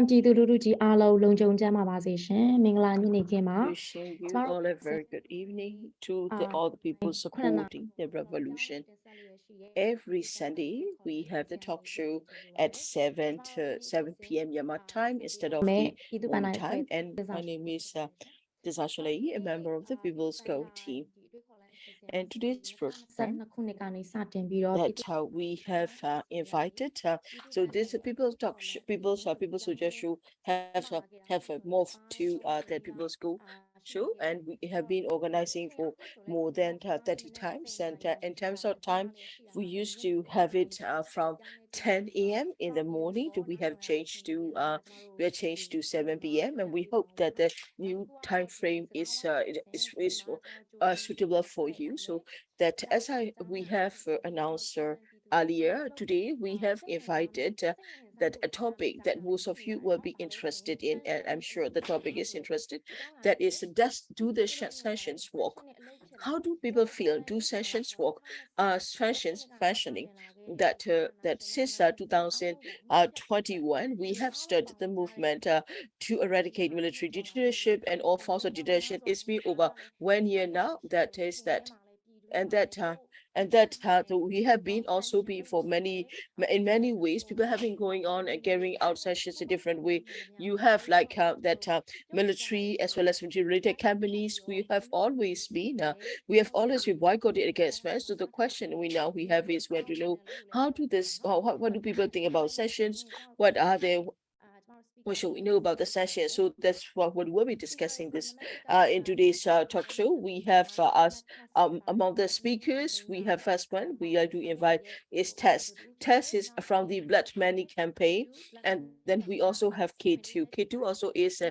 ပြည်သူလူထုကြီးအားလုံးလုံခြုံကြမှာပါစေရှင်မင်္ဂလာညနေခင်းပါ Wishing you all a very good evening to all the people supporting the revolution. Every Sunday we have the talk show at 7 p.m. Myanmar time instead of the one time. And my name is Tess, a member of the People's Go team. And today's program that we have invited, so this people's talk people suggest show have moved to the People's Go show, and we have been organizing for more than 30 times. And in terms of time, we used to have it from 10 a.m. in the morning we have changed to 7 p.m. and we hope that the new time frame is suitable for you. So that as we have announced earlier today, we have invited that a topic that most of you will be interested in, and I'm sure the topic is interested. That is, do the sessions work? How do people feel? Do sessions work? Fashioning that since 2021, we have started the movement to eradicate military dictatorship and all forms of dictatorship. It's been over 1 year now. That is that, and that. We have been also be for in many ways. People have been going on and carrying out sessions a different way. You have like military as well as military-related companies. We have always been boycotted against men. So the question we have is where to know how do this what do people think about sessions? What are they? What should we know about the session? So that's what we'll be discussing this in today's talk show. We have us among the speakers. We have first one we are to invite is Tess. Tess is from the Blood Money campaign, and then we also have K2. K2 also is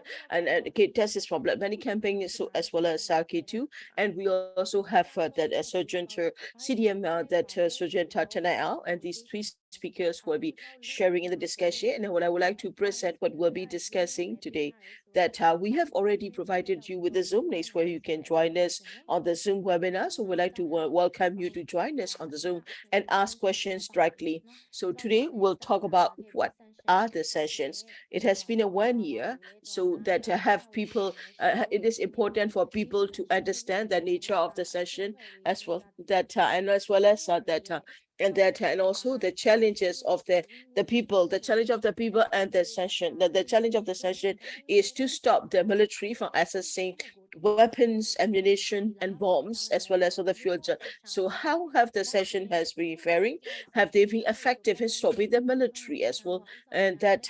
Tess is from Blood Money campaign, so as well as K2, and we also have that Sergent CDM that Sergent tonight, and these three speakers will be sharing in the discussion. And what I would like to present what we'll be discussing today, that we have already provided you with the Zoom links where you can join us on the Zoom webinar. So we'd like to welcome you to join us on the Zoom and ask questions directly. So today we'll talk about what are the sessions. It has been a 1 year, so that have people, it is important for people to understand the nature of the session as well, that and as well as and also the challenges of the people, the challenge of the people and the session. The challenge of the session is to stop the military from accessing weapons, ammunition, and bombs, as well as other fuel. So how have the session has been faring? Have they been effective in stopping the military as well? And that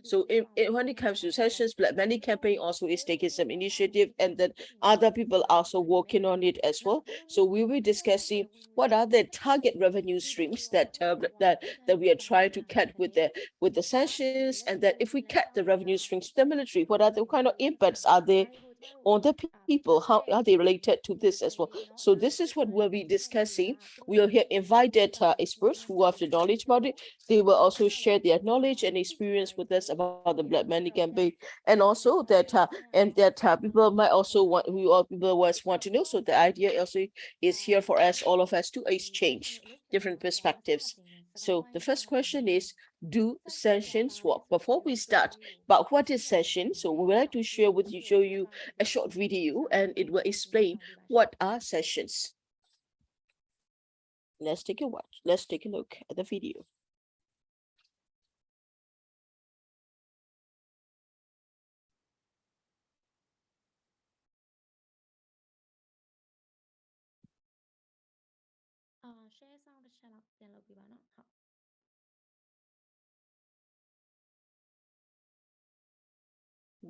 so when it comes to sessions, Black Money campaign also is taking some initiative, and then other people also working on it as well. So we will be discussing what are the target revenue streams that we are trying to cut with the sessions, and that if we cut the revenue streams to the military, what kind of impacts are there on the people? How are they related to this as well? So this is what we'll be discussing. We'll hear invited experts who have the knowledge about it. They will also share their knowledge and experience with us about the Blood Money campaign, and also that people might also want to know. So the idea also is here for us, all of us, to exchange different perspectives. So the first question is, do sessions work? Before we start, but what is session? So we would like to show you a short video, and it will explain what are sessions. Let's take a watch. Let's take a look at the video. share sound တစ်ချက်လောက်ပြန်လုပ်ပြပါနော်ဟုတ်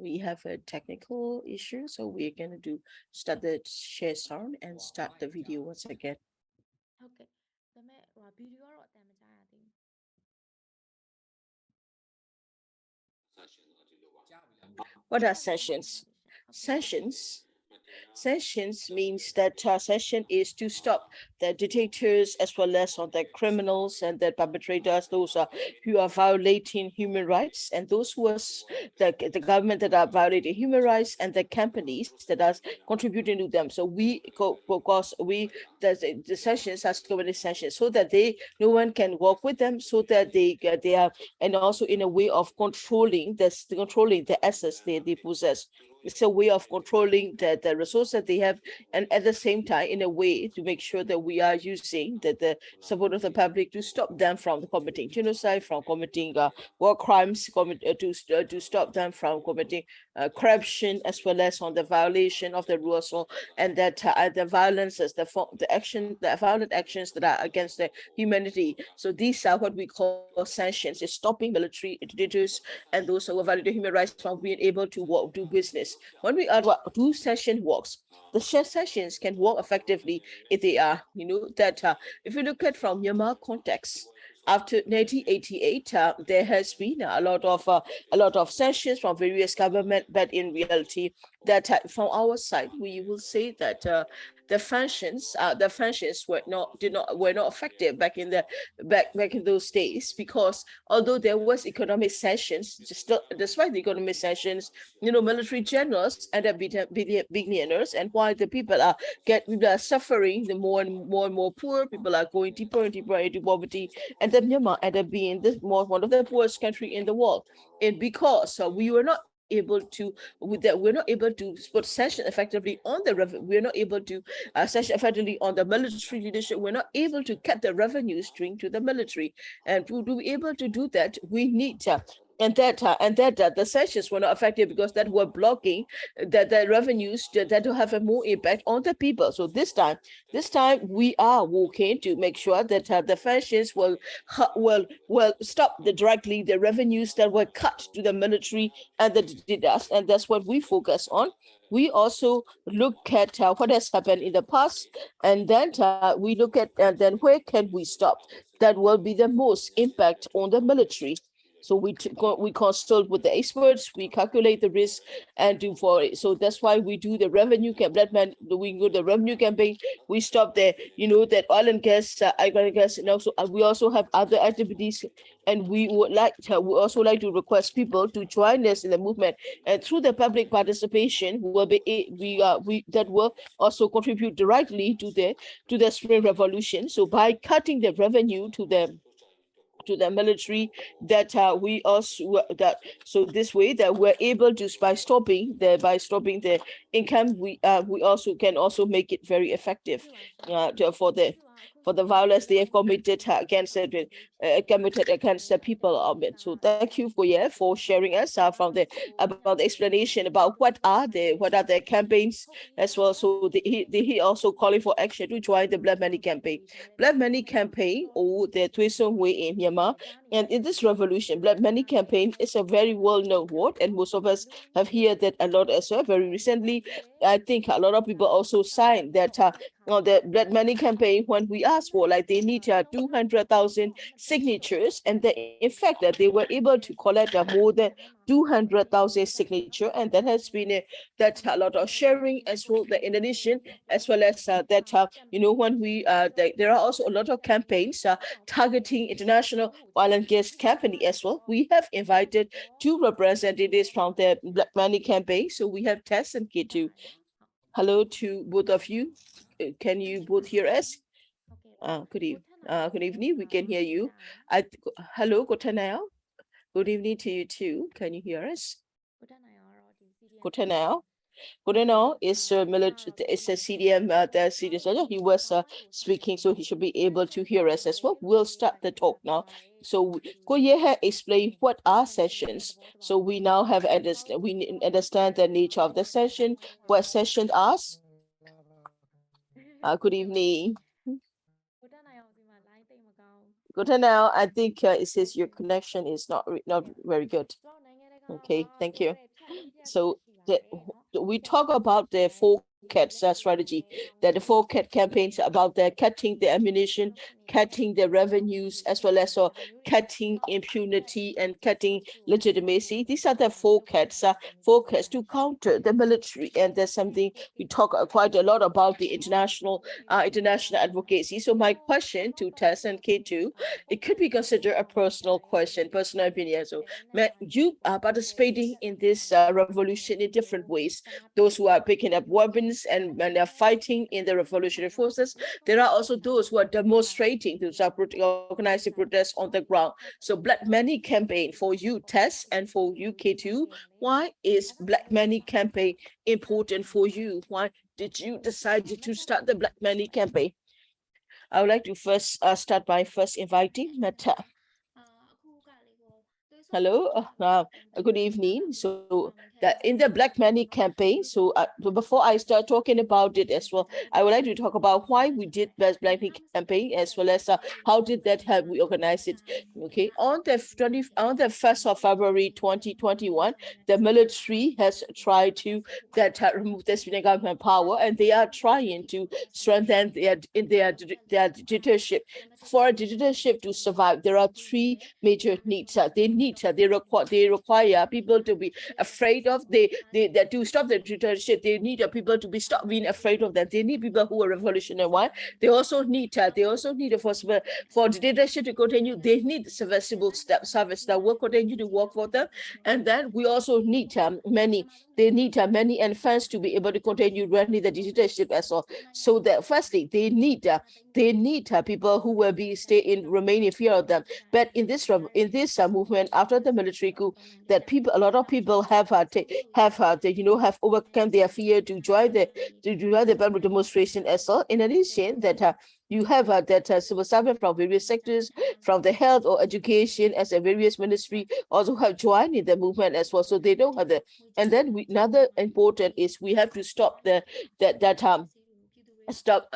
We have a technical issue, so we're going to start the share sound and start the video once again. ဟုတ်ကဲ့ဒါပေမဲ့ဗီဒီယိုကတော့အတန်မကြားရသေးဘူး What are sanctions? Sanctions means that sanction is to stop the dictators as well as on the criminals and the perpetrators, those who are violating human rights, and those who are the government that are violating human rights, and the companies that are contributing to them. So the sanctions are government sanctions so that no one can work with them, so that they are, and also in a way of controlling the assets they possess. It's a way of controlling the resource that they have, and at the same time in a way to make sure that we are using the support of the public to stop them from committing genocide, from committing war crimes, to stop them from committing corruption, as well as on the violation of the rules, and that the violences, the violent actions that are against the humanity. So these are what we call sanctions, is stopping military dictators and those who are violating human rights from being able to do business. When we do sanction works, the sanctions can work effectively if they are, that if you look at from Myanmar context, after 1988, there has been a lot of sanctions from various government, but in reality, that from our side, we will say that the sanctions were not effective back in those days, because although there was economic sanctions, despite the economic sanctions, military generals end up being billionaires, and while the people are suffering, the more and more poor people are going deeper and deeper into poverty, and then Myanmar ended up being one of the poorest country in the world, and because we were not able to we're not able to put sanction effectively on the we're not able to sanction effectively on the military leadership, we're not able to cut the revenue stream to the military, and to be able to do that, we need and that the sanctions were not effective because that were blocking the revenues that will have a more impact on the people. So this time we are working to make sure that the sanctions will stop directly the revenues that were cut to the military and the dictators, and that's what we focus on. We also look at what has happened in the past, and then we look at then where can we stop that will be the most impact on the military. So we consult with the experts, we calculate the risk and do for it. So that's why we do the revenue campaign. We go the revenue campaign. We stop there, that oil and gas, and also we also have other activities. And we also like to request people to join us in the movement. And through the public participation, that will also contribute directly to the Spring Revolution. So by cutting the revenue to the military, that we also so this way that we're able to by stopping the income, we also can make it very effective for the violence they have committed against the people of it. So thank you for sharing us about the explanation about what are the campaigns as well. So he also calling for action to join the Blood Money campaign. Blood Money campaign, or the Twisong way in Myanmar. And in this revolution, Blood Money campaign is a very well-known word, and most of us have heard that a lot as well. Very recently, I think a lot of people also signed that the Blood Money campaign, when we asked for, they need 200,000 signatures, and in fact that they were able to collect more than 200,000 signature, and that has been a lot of sharing as well, the Indonesian, as well as that when we there are also a lot of campaigns targeting international oil and gas company as well. We have invited 2 representatives from the Blood Money campaign. So we have Tess and K2. Hello to both of you. Can you both hear us? Good evening. We can hear you. Hello, Kotanao. Good evening to you too. Can you hear us? Kotanao. Kotanao is a CDM, the CDM. He was speaking, so he should be able to hear us as well. We'll start the talk now. So Koye has explained what are sessions. So we now have understand the nature of the session, what session are. Good evening. Good now. I think it says your connection is not very good. Okay, thank you. So we talk about the 4CAT strategy, that the 4CAT campaigns about the cutting the ammunition, cutting the revenues, as well as cutting impunity and cutting legitimacy. These are the 4CATs, 4CATs to counter the military. And there's something we talk quite a lot about, the international advocacy. So my question to Tess and K2, it could be considered a personal question, personal opinion. So you are participating in this revolution in different ways. Those who are picking up weapons and are fighting in the revolutionary forces. There are also those who are demonstrating, those are organizing protests on the ground. So Black Money campaign for you, Tess, and for you, K2. Why is Black Money campaign important for you? Why did you decide to start the Black Money campaign? I would like to first start by first inviting Meta. Hello, good evening. So that in the Black Money campaign, so before I start talking about it as well, I would like to talk about why we did Black Money campaign, as well as how did that help we organize it. Okay, on the 1st of February 2021, the military has tried to remove the civilian government power, and they are trying to strengthen their dictatorship. For a dictatorship to survive, there are three major needs. They require people to be afraid of. To stop the dictatorship, they need people to stop being afraid of them. They need people who are revolutionary. One, they also need for the dictatorship to continue. They need civil service that will continue to work for them. And then we also need many and fans to be able to continue running the dictatorship as well. So that firstly, they need people who will remain in fear of them. But in this movement after the military coup, that a lot of people have overcome their fear to join the public demonstration as well. In addition, that you have civil servants from various sectors, from the health or education, as a various ministry also have joined in the movement as well. So they don't have and then another important is we have to stop stop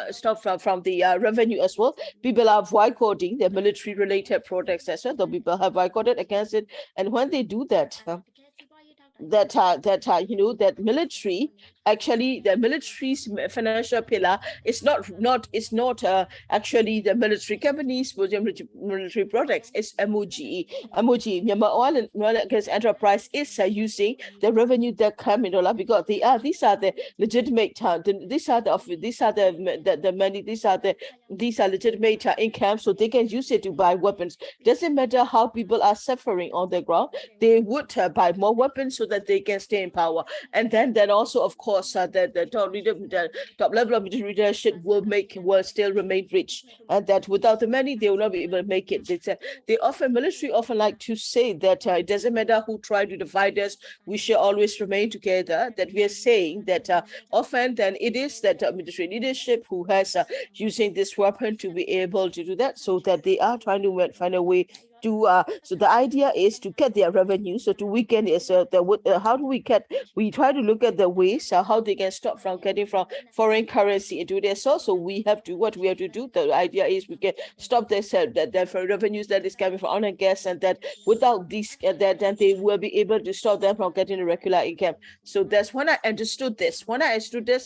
from the revenue as well. People are boycotting the military related products as well. The people have boycotted against it, and when they do that, that military, actually the military's financial pillar is not actually the military companies with military products. It's MOGE. Myanmar Oil and Gas Enterprise is using the revenue that come in dollar, because these are the legitimate these are the money, these are legitimate income, so they can use it to buy weapons. Doesn't matter how people are suffering on the ground, they would buy more weapons so that they can stay in power. And then also, of course, the top level of leadership will still remain rich, and that without the money they will not be able to make it. Military often like to say that it doesn't matter who try to divide us, we shall always remain together. That we are saying that often then it is that military leadership who has using this weapon to be able to do that, so that they are trying to find a way to so the idea is to cut their revenue, so to weaken it. So how do we cut? We try to look at the ways how they can stop from getting from foreign currency into their source. So we have to do. The idea is we can stop the revenues that is coming from oil and gas, and that without these then they will be able to stop them from getting a regular income. So that's when I understood this.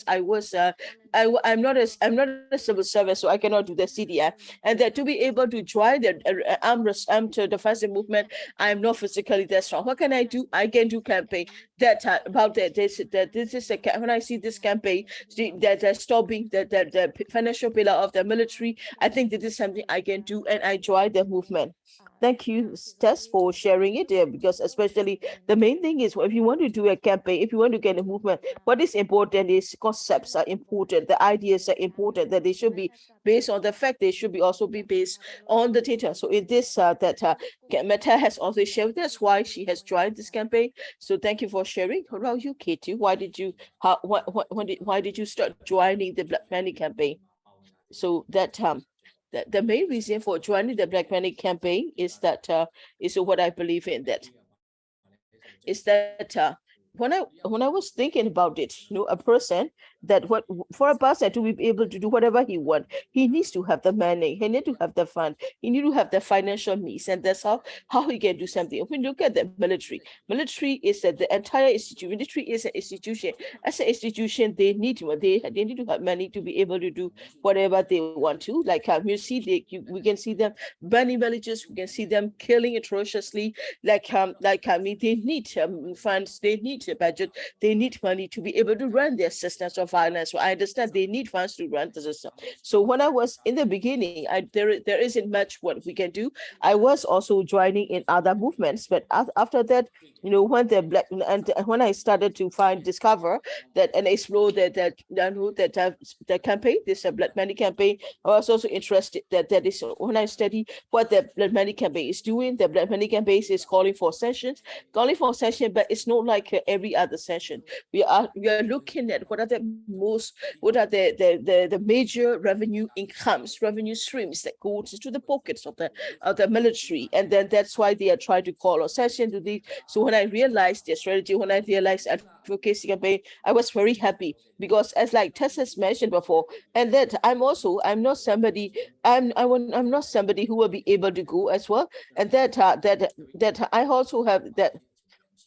I was I'm not a civil servant, so I cannot do the CDI. And that to be able to join the armed defensive movement, I'm not physically that strong. What can I do? I can do campaign about that. This is when I see this campaign that stopping the financial pillar of the military, I think that is something I can do, and I join the movement. Thank you, Tess, for sharing it, because especially the main thing is, if you want to do a campaign, if you want to get a movement, what is important is concepts are important, the ideas are important, that they should be based on the fact, they should also be based on the data. So in this, Meta has also shared, that's why she has joined this campaign. So thank you for sharing. How about you, Katie? Why did you start joining the Black Money campaign? So that the main reason for joining the Black Money campaign is that is what I believe in, that is that when I was thinking about it, a person that what for a person to be able to do whatever he wants, he needs to have the money, he needs to have the fund, he needs to have the financial means, and that's how he can do something. If we look at the military is the entire institution. Military is an institution. As an institution, they need to have money to be able to do whatever they want to. Like you see, we can see them burning villages, we can see them killing atrociously. I mean, they need funds, they need a budget, they need money to be able to run their systems of violence. So I understand they need funds to run the system. So when I was in the beginning, there isn't much what we can do. I was also joining in other movements, but after that, when the black and when I started to discover that and explore that campaign, this Blood Money campaign, I was also interested that is when I study what the Blood Money campaign is doing. The Blood Money campaign is calling for sanctions, but it's not like every other sanction. We are looking at what are the major revenue streams that go to the pockets of the military, and then that's why they are trying to call a session to the. So when I realized their strategy, when I realized advocacy campaign, I was very happy, because as like Tess has mentioned before, and that I'm not somebody who will be able to go as well, and that I also have that.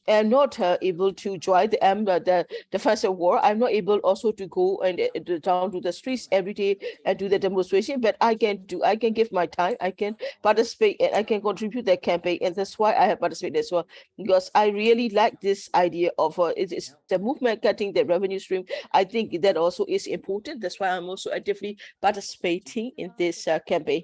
I'm not able to join the defensive war. I'm not able also to go and down to the streets every day and do the demonstration, but I can give my time, I can participate, and I can contribute the campaign, and that's why I have participated as well, because I really like this idea of it's the movement cutting the revenue stream. I think that also is important. That's why I'm also actively participating in this campaign.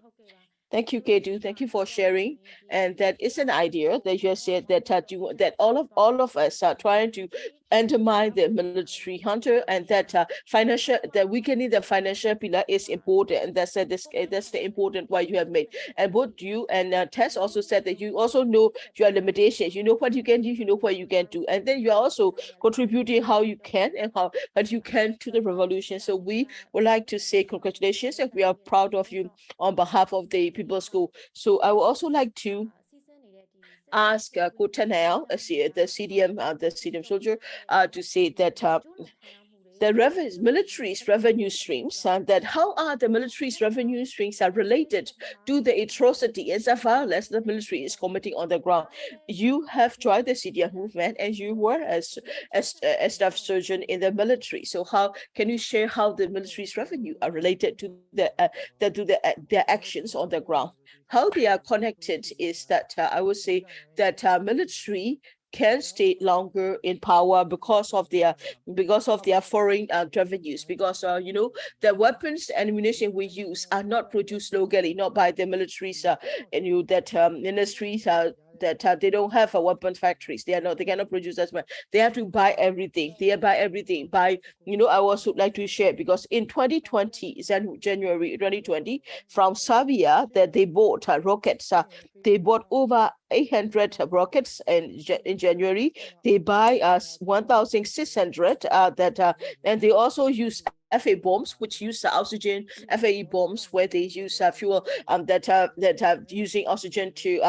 Thank you, Ketu. Thank you for sharing. And that is an idea that you said that all of us are trying to undermine the military hunter, and that that weakening the financial pillar is important, and that's the important point you have made. And both you and Tess also said that you also know your limitations. You know what you can do, you know what you can do, and then you are also contributing how you can and how you can to the revolution. So we would like to say congratulations, and we are proud of you on behalf of the People's School. So I would also like to ask Kutanel, the CDM soldier, to say that the military's revenue streams, and that how are the military's revenue streams are related to the atrocity and the violence the military is committing on the ground. You have joined the CDM movement, and you were as staff sergeant in the military. So how can you share how the military's revenue are related to their actions on the ground? How they are connected is that I would say that military can stay longer in power because of their foreign revenues, because the weapons and ammunition we use are not produced locally, not by the militaries ministries that they don't have weapons factories. They cannot produce as much. They have to buy everything. I also like to share, because in 2020, January 2020, from Serbia, that they bought rockets. They bought over 800 rockets in January. They buy 1,600 and they also use FA bombs, which use oxygen, FAE bombs, where they use fuel that are using oxygen to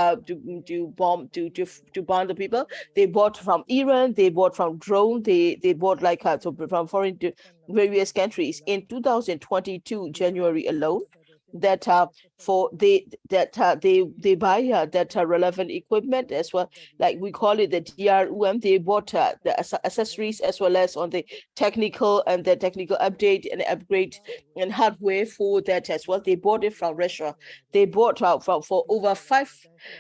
bomb the people. They bought from Iran, they bought from drone, they bought from foreign various countries. In 2022 January alone, that they buy that relevant equipment as well, like we call it the DRUM. They bought the accessories as well as on the technical update and upgrade and hardware for that as well. They bought it from Russia. They bought for over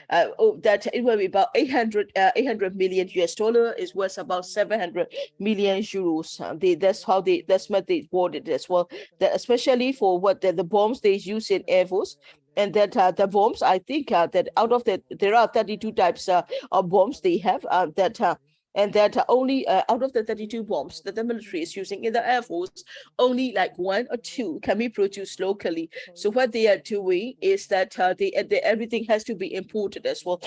that it will be about 800 million US dollar, is worth about 700 million euros. That's what they bought it as well, that especially for what the bombs they use in Air Force. And that the bombs, I think that out of there are 32 types of bombs they have, and that only out of the 32 bombs that the military is using in the Air Force, only like 1 or 2 can be produced locally. So what they are doing is that everything has to be imported as well.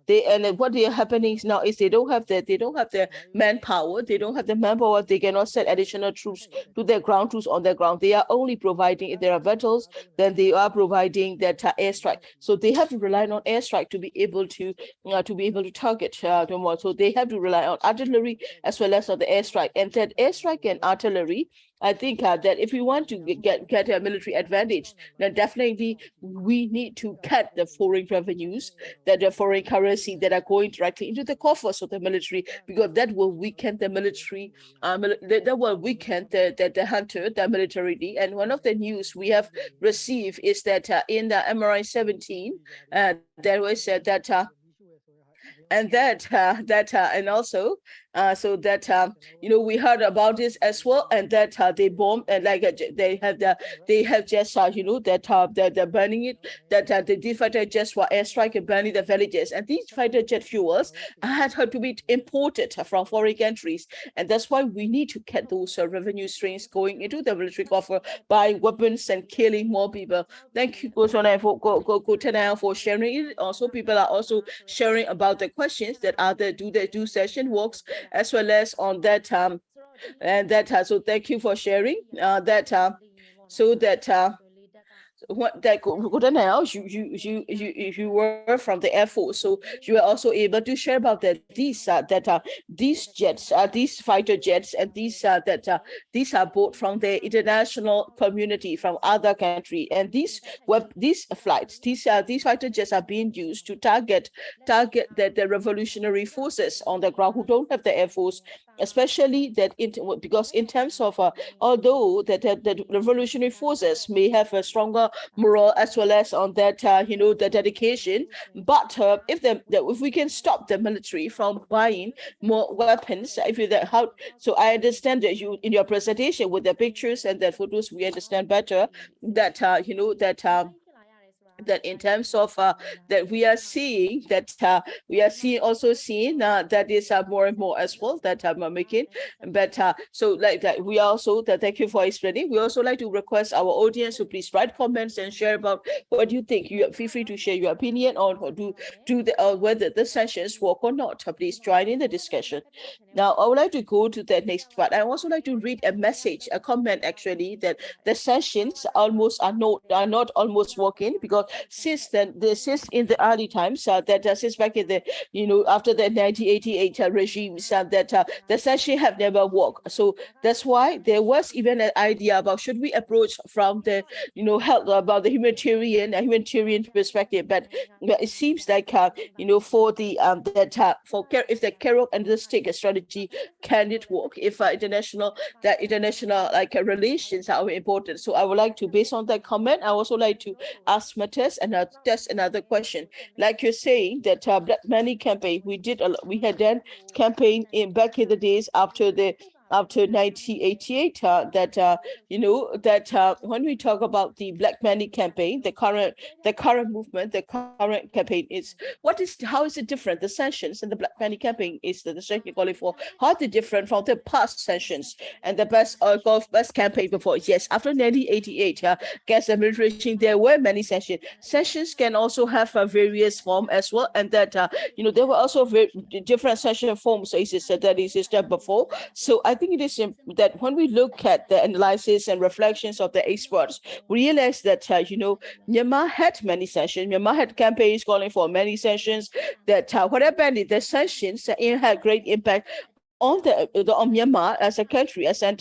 they, and what they are happening now is they don't have the manpower, they don't have the manpower, they cannot send additional troops to their ground troops on their ground. They are only providing, if there are battles, then they are providing that airstrike. So they have to rely on airstrike to be able to target the more. So they have to rely on artillery as well as on the airstrike, and that airstrike and artillery, I think that if we want to get a military advantage, then definitely we need to cut the foreign revenues, that the foreign currency that are going directly into the coffers of the military, because that will weaken the military, that will weaken the hunter, the militarily. And one of the news we have received is that in the MRI 17, there was that and also so that we heard about this as well, and that they bomb, and like they have just that they're burning it, that the fighter jets were airstrike and burning the villages, and these fighter jet fuels had to be imported from foreign countries, and that's why we need to cut those revenue streams going into the military coffer by weapons and killing more people. Thank you, Go for sharing it. Also, people are also sharing about the questions that are the do session works, as well as on that and that so thank you for sharing so that what that now you were from the Air Force, so you are also able to share about that these jets, these fighter jets, and these are bought from the international community from other country, and these flights, these fighter jets are being used to target the revolutionary forces on the ground who don't have the Air Force, especially because in terms of although the revolutionary forces may have a stronger morale as well as on that the dedication, but if we can stop the military from buying more weapons, so I understand that you in your presentation with the pictures and the photos, we understand better that that in terms of that we are seeing that that is more and more as well that I'm making, but so like that we also thank you for explaining. We also like to request our audience to please write comments and share about what you think. You feel free to share your opinion on whether the sanctions work or not. Please join in the discussion. Now I would like to go to the next part. I also like to read a comment actually, that the sanctions are not almost working, because since in the early times since back in the after the 1988 regimes that the sanctions have never worked. So that's why there was even an idea about should we approach from the help about the humanitarian perspective, but it seems like for the if the carrot and the stick strategy can it work if international like relations are relations. So I would like to, based on that comment, I also like to ask Tess another question. Like you're saying that Black Money campaign, we had done campaign back in the days after 1988, when we talk about the Black Money campaign, the current movement, the current campaign is how is it different? The sanctions and the Black Money campaign is the second calling for, how are they different from the past sanctions and the best campaign before? Yes, after 1988, against the military regime, there were many sanctions. Sanctions can also have a various form as well, and that there were also very different sanction forms that existed before. So I think it is that when we look at the analysis and reflections of the experts, we realize that Myanmar had many sanctions. Myanmar had campaigns calling for many sanctions. That what happened is the sanctions had great impact on Myanmar as a country, as a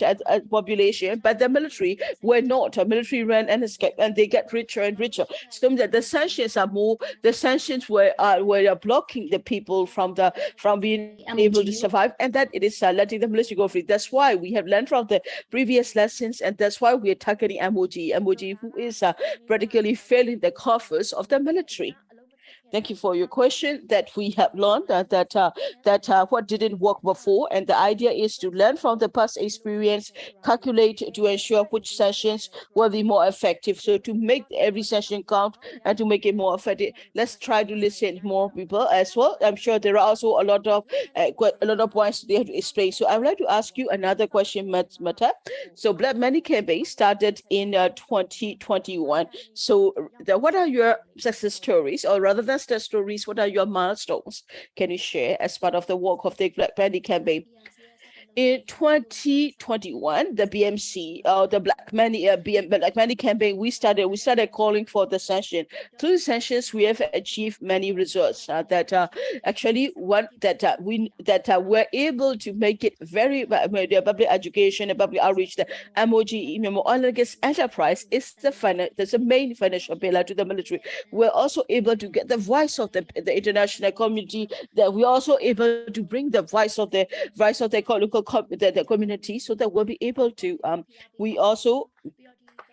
population, but the military were not. The military ran and escaped, and they get richer and richer. So that the sanctions were blocking the people from being able to survive, and that it is letting the military go free. That's why we have learned from the previous lessons, and that's why we are targeting MOG, who is practically filling the coffers of the military. Thank you for your question. That we have learned that what didn't work before, and the idea is to learn from the past experience, calculate to ensure which sessions will be more effective. So to make every session count and to make it more effective, let's try to listen more people as well. I'm sure there are also a lot of points they have to explain. So I would like to ask you another question, Mata. So Black Money campaign started in 2021. So what are your success stories, or rather than success stories? What are your milestones? Can you share as part of the work of the Black Penny campaign? In 2021, the BMC, the Black Money campaign, we started calling for the sanction. Through the sanctions, we have achieved many results. Actually one that we're able to make it very public education and public outreach. The MOG, oil and gas enterprise, is the main financial pillar to the military. We're also able to get the voice of the international community. That we're also able to bring the voice of the local the community, so that we'll be able to we also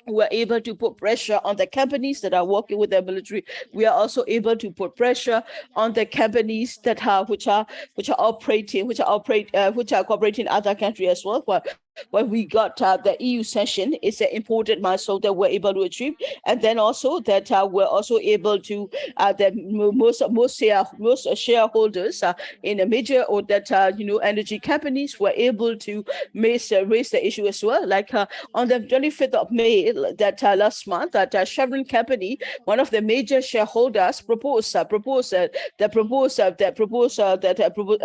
were able to put pressure on the companies that are working with the military. We are also able to put pressure on the companies that which are cooperating in other countries as well. When we got the EU session, it's an important milestone that we're able to achieve, and then also that we're also able to that most shareholders in a major or that energy companies were able to raise the issue as well. Like on the 25th of May, that last month, that Chevron company, one of the major shareholders,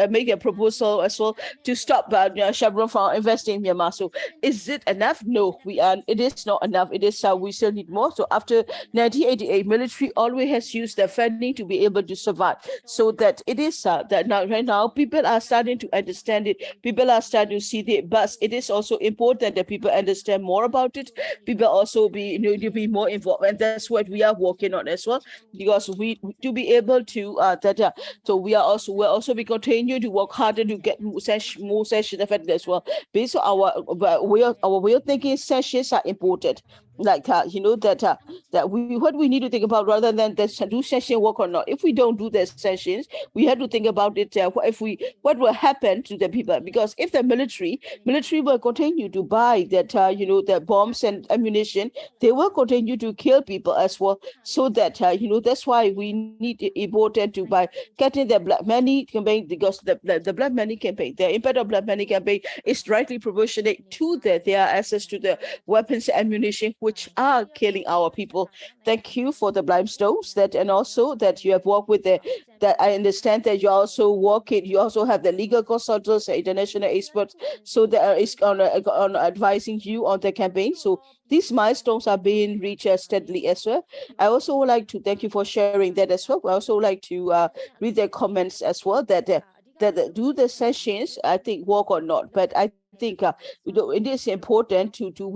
make a proposal as well to stop Chevron from investing in Myanmar. So is it enough? No, it is not enough. It is we still need more. So after 1988, military always has used their funding to be able to survive. So that it is that now right now people are starting to understand it. People are starting to see it, but it is also important that people understand more about it. People also to be more involved, and that's what we are working on as well. Because we to be able to so we're also be continue to work harder to get more sessions affected as well. Based on our way of thinking, sessions are important. Like that what we need to think about, rather than do session work or not. If we don't do the sessions, we have to think about it. What will happen to the people? Because if the military will continue to buy that the bombs and ammunition, they will continue to kill people as well. So that that's why we need important to buy getting the Black Money campaign, because the Black Money campaign, the impact of Black Money campaign is directly proportionate to their access to the weapons and ammunition, which are killing our people. Thank you for the blimstones and also that you have worked with that I understand that you also you also have the legal consultants, international experts, so that is on advising you on the campaign. So these milestones are being reached steadily as well. I also would like to thank you for sharing that as well. I also like to read the comments as well that do the sessions, I think, work or not. But I think it is important to do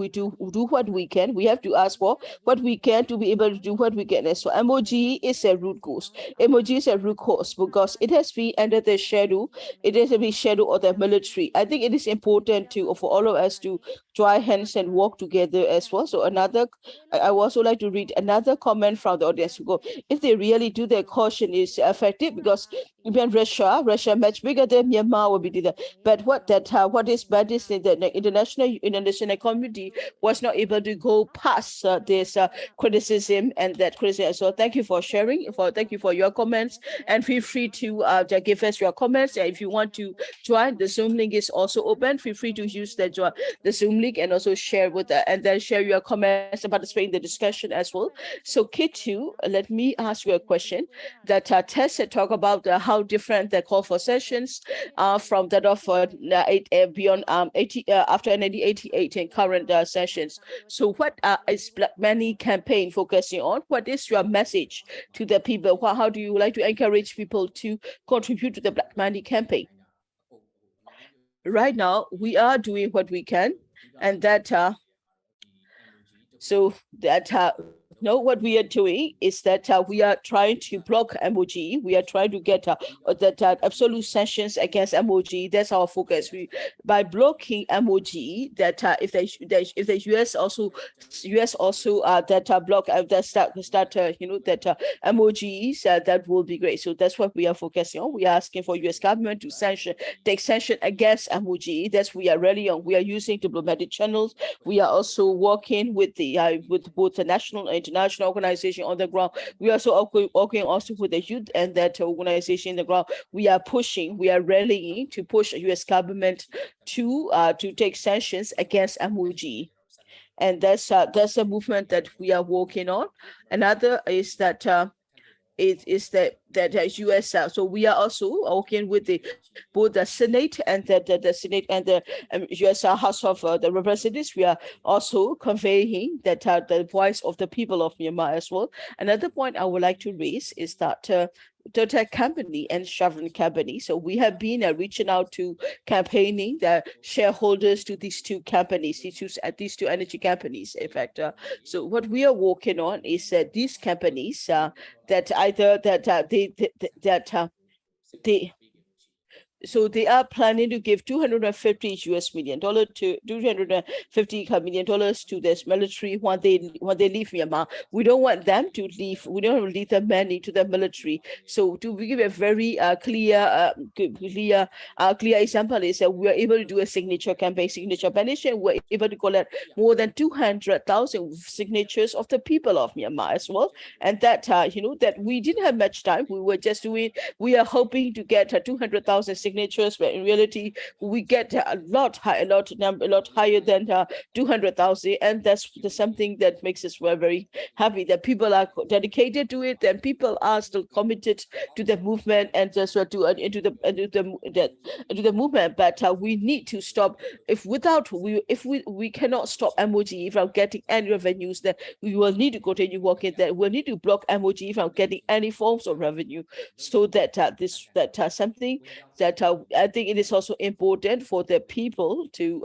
what we can. We have to ask for what we can to be able to do what we can. So MOG is a root cause. MOG is a root cause because it has been under the shadow. It has been shadow of the military. I think it is important for all of us to join hands and work together as well. So I also like to read another comment from the audience. If they really do, their caution is effective, because even Russia much bigger than Myanmar will be there. But what is bad is that the international community was not able to go past this criticism and that criticism. So thank you for sharing. Thank you for your comments, and feel free to give us your comments. And if you want to join, the Zoom link is also open. Feel free to use the Zoom link and also share and then share your comments and participate in the discussion as well. So K2, let me ask you a question. That Tess had talked about how different the call for sessions from that of beyond after 1988 and current sessions. So what is Black Money campaign focusing on? What is your message to the people? How do you like to encourage people to contribute to the Black Money campaign? Right now, we are doing what we can, and that so that what we are doing is that we are trying to block MOG. We are trying to get that absolute sanctions against MOG. That's our focus. By blocking MOG, that if the US also that block that start that MOGs, that will be great. So that's what we are focusing on. We are asking for US government to take sanction against MOG. That's we are really on. We are using diplomatic channels. We are also working with with both the national and international organization on the ground. We are also working also with the youth and that organization on the ground. We are rallying to push the US government to take sanctions against MOG. And that's a movement that we are working on. Another is that is that U.S. So we are also working with both the Senate and the Senate and the U.S. House of the Representatives. We are also conveying that the voice of the people of Myanmar as well. Another point I would like to raise is that Htet company and Chevron company. So we have been reaching out to campaigning the shareholders to these two companies, these two energy companies. In fact, so what we are working on is that these companies that either they so they are planning to give $250 million to $250 million to this military when they leave Myanmar. We don't want them to leave. We don't want to leave the money to the military. So to give a very clear example is that we are able to do a signature petition. We're able to collect more than 200,000 signatures of the people of Myanmar as well. And that that we didn't have much time. We are hoping to get 200,000 signatures, but in reality we get a lot higher than 200,000, and that's something that makes us very happy that people are dedicated to it, and people are still committed to the movement and just into the movement. But we need to stop. If we cannot stop MOG from getting any revenues, then we will need to continue working. That we'll need to block MOG from getting any forms of revenue, so that something that I think it is also important for the people to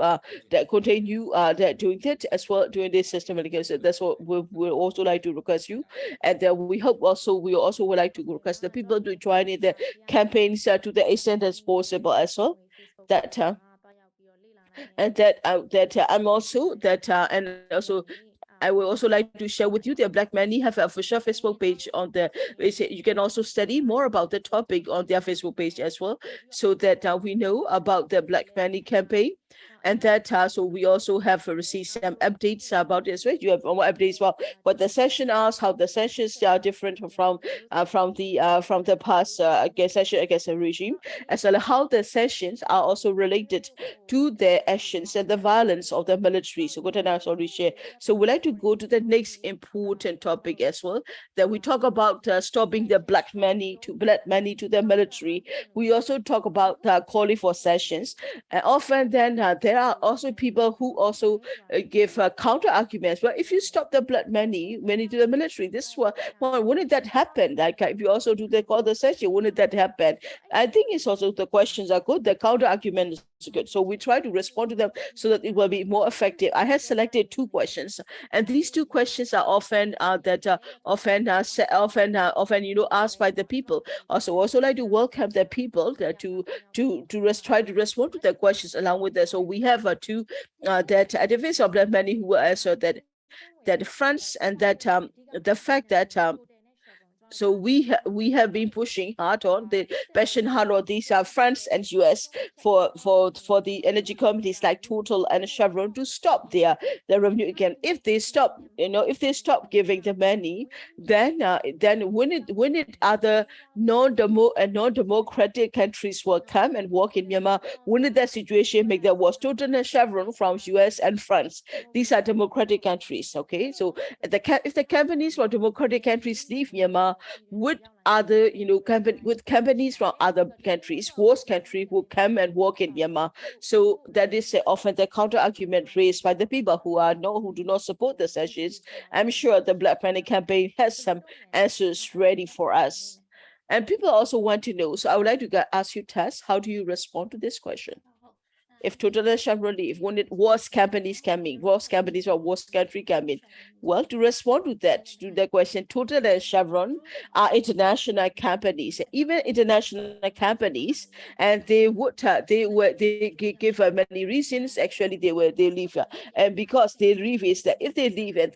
that continue doing that as well during this system. So that's what we also like to request you, and we also would like to request the people to join in the campaigns to the extent as possible as well. That I'm also and also I would also like to share with you that Black Money have an official Facebook page on you can also study more about the topic on their Facebook page as well, so that we know about the Black Money campaign. And that so we also have received some updates about this, right? You have more updates about what the session are, how the sessions are different from the past session against the regime, as well as how the sessions are also related to the actions and the violence of the military. So good enough, sorry, share. So we'd like to go to the next important topic as well, that we talk about stopping the blood money to the military. We also talk about calling for sessions, and often then there are also people who also give counter arguments. Well, if you stop the blood money to the military, wouldn't that happen? Like if you also do the call the session, wouldn't that happen? I think it's also the questions are good, the counter argument is good. So we try to respond to them so that it will be more effective. I have selected 2 questions, and these 2 questions are often often asked by the people. Also like to welcome the people to try to respond to the questions along with that. So we have 2 that activists of blood money who answer that France, and that the fact that so we have been pushing hard on these France and US for the energy companies like Total and Chevron to stop their revenue again. If they stop giving the money, then when other non-democratic countries will come and work in Myanmar, wouldn't that situation make that was Total and Chevron from US and France? These are democratic countries. Okay, so if the companies from democratic countries leave Myanmar, would other companies from other countries, worse country, will come and work in Myanmar? So that is often the counter argument raised by the people who do not support the sessions. I'm sure the Black Money campaign has some answers ready for us, and people also want to know. So I would like to ask you, Tess, how do you respond to this question? If Total and Chevron leave, when it was companies coming, was companies or was country coming? Well, to respond to that question, Total and Chevron are international companies, even international companies, and they give many reasons. Actually, they leave, and because they leave is that if they leave and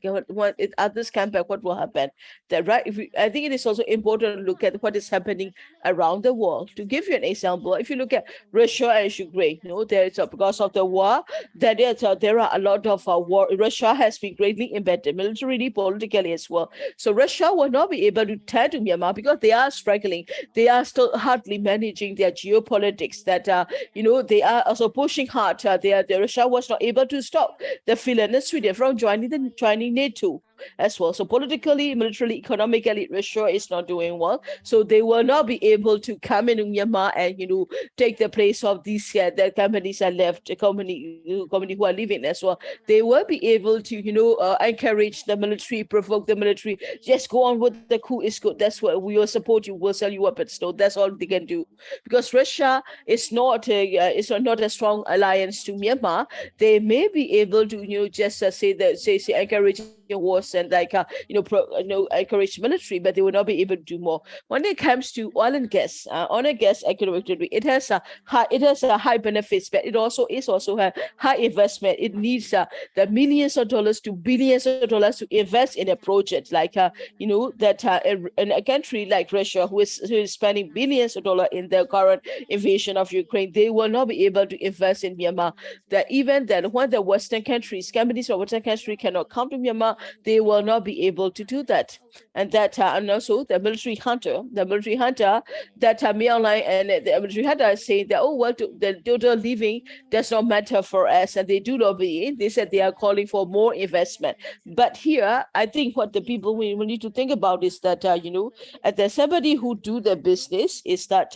if others come back, what will happen? That right? I think it is also important to look at what is happening around the world. To give you an example, if you look at Russia and Ukraine, there is because of the war, there are a lot of war. Russia has been greatly embedded militarily, politically as well. So Russia will not be able to turn to Myanmar because they are struggling. They are still hardly managing their geopolitics. That they are also pushing hard. Russia was not able to stop the Finland and Sweden from joining NATO. as well. So politically, militarily, economically, Russia is not doing well. So they will not be able to come in Myanmar and take the place of these the companies are left, company who are leaving as well. They will be able to encourage the military, provoke the military. Just go on with the coup is good. That's what we will support you. We'll sell you weapons. So that's all they can do, because Russia is not a strong alliance to Myanmar. They may be able to just say encourage wars and encourage military, but they will not be able to do more. When it comes to oil and gas economic activity, it has a high benefits, but it also a high investment. It needs the millions of dollars to billions of dollars to invest in a project like in a country like Russia, who is spending billions of dollars in the current invasion of Ukraine. They will not be able to invest in Myanmar. That even then, when the Western countries, companies from Western country cannot come to Myanmar, they will not be able to do that. And that and also the military hunter that Myanmar and the military hunter is saying that, oh well, the total leaving does not matter for us, and they do not be. They said they are calling for more investment. But here, I think what the people we need to think about is that there's somebody who do the business is that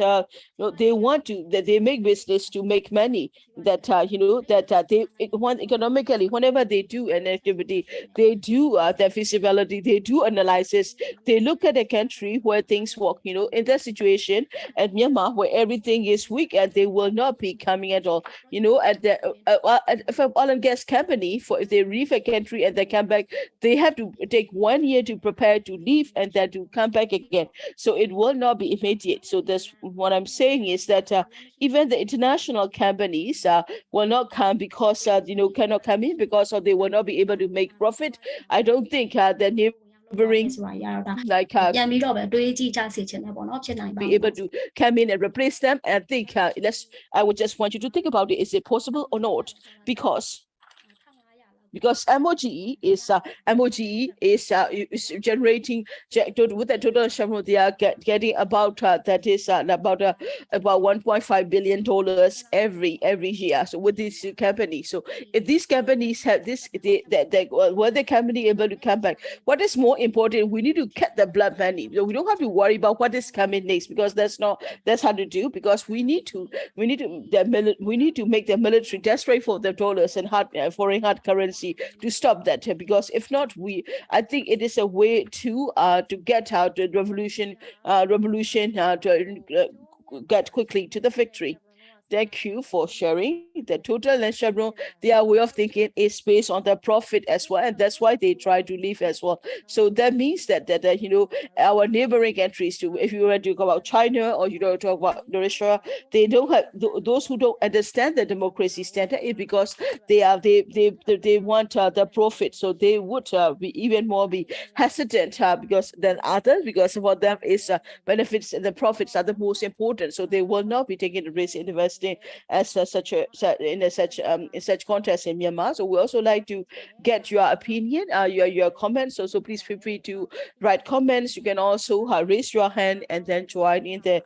they want to that they make business to make money. That they want economically, whenever they do an activity, they do the feasibility, they do analysis, they look at a country where things work. In that situation at Myanmar where everything is weak, and they will not be coming at all. At the if an oil and gas company, if they leave a country and they come back, they have to take 1 year to prepare to leave and then to come back again. So it will not be immediate. So that's what I'm saying is that even the international companies will not come because cannot come in because they will not be able to make profit. I don't think the neighboring like be able to come in and replace them. And think I would just want you to think about it. Is it possible or not? Because MOGE is generating with the total Shamro, they are getting about about $1.5 billion every year. So with this company, so if these companies have this, were the company able to come back? What is more important? We need to get the blood money. We don't have to worry about what is coming next, because that's hard to do, because we need to make the military desperate for the dollars and foreign hard currency to stop that, because if not, I think it is a way to get out the revolution to get quickly to the victory. Thank you for sharing. The total and Chevron, their way of thinking is based on the profit as well, and that's why they try to leave as well. So that means that our neighboring countries too. If you were to talk about China or talk about Russia, they don't have those who don't understand the democracy standard, is because they want the profit. So they would be even more hesitant than others, because for them is benefits and the profits are the most important. So they will not be taking the risk in investing as such contest in Myanmar. So we also like to get your opinion, your comments. So please feel free to write comments. You can also raise your hand and then join in the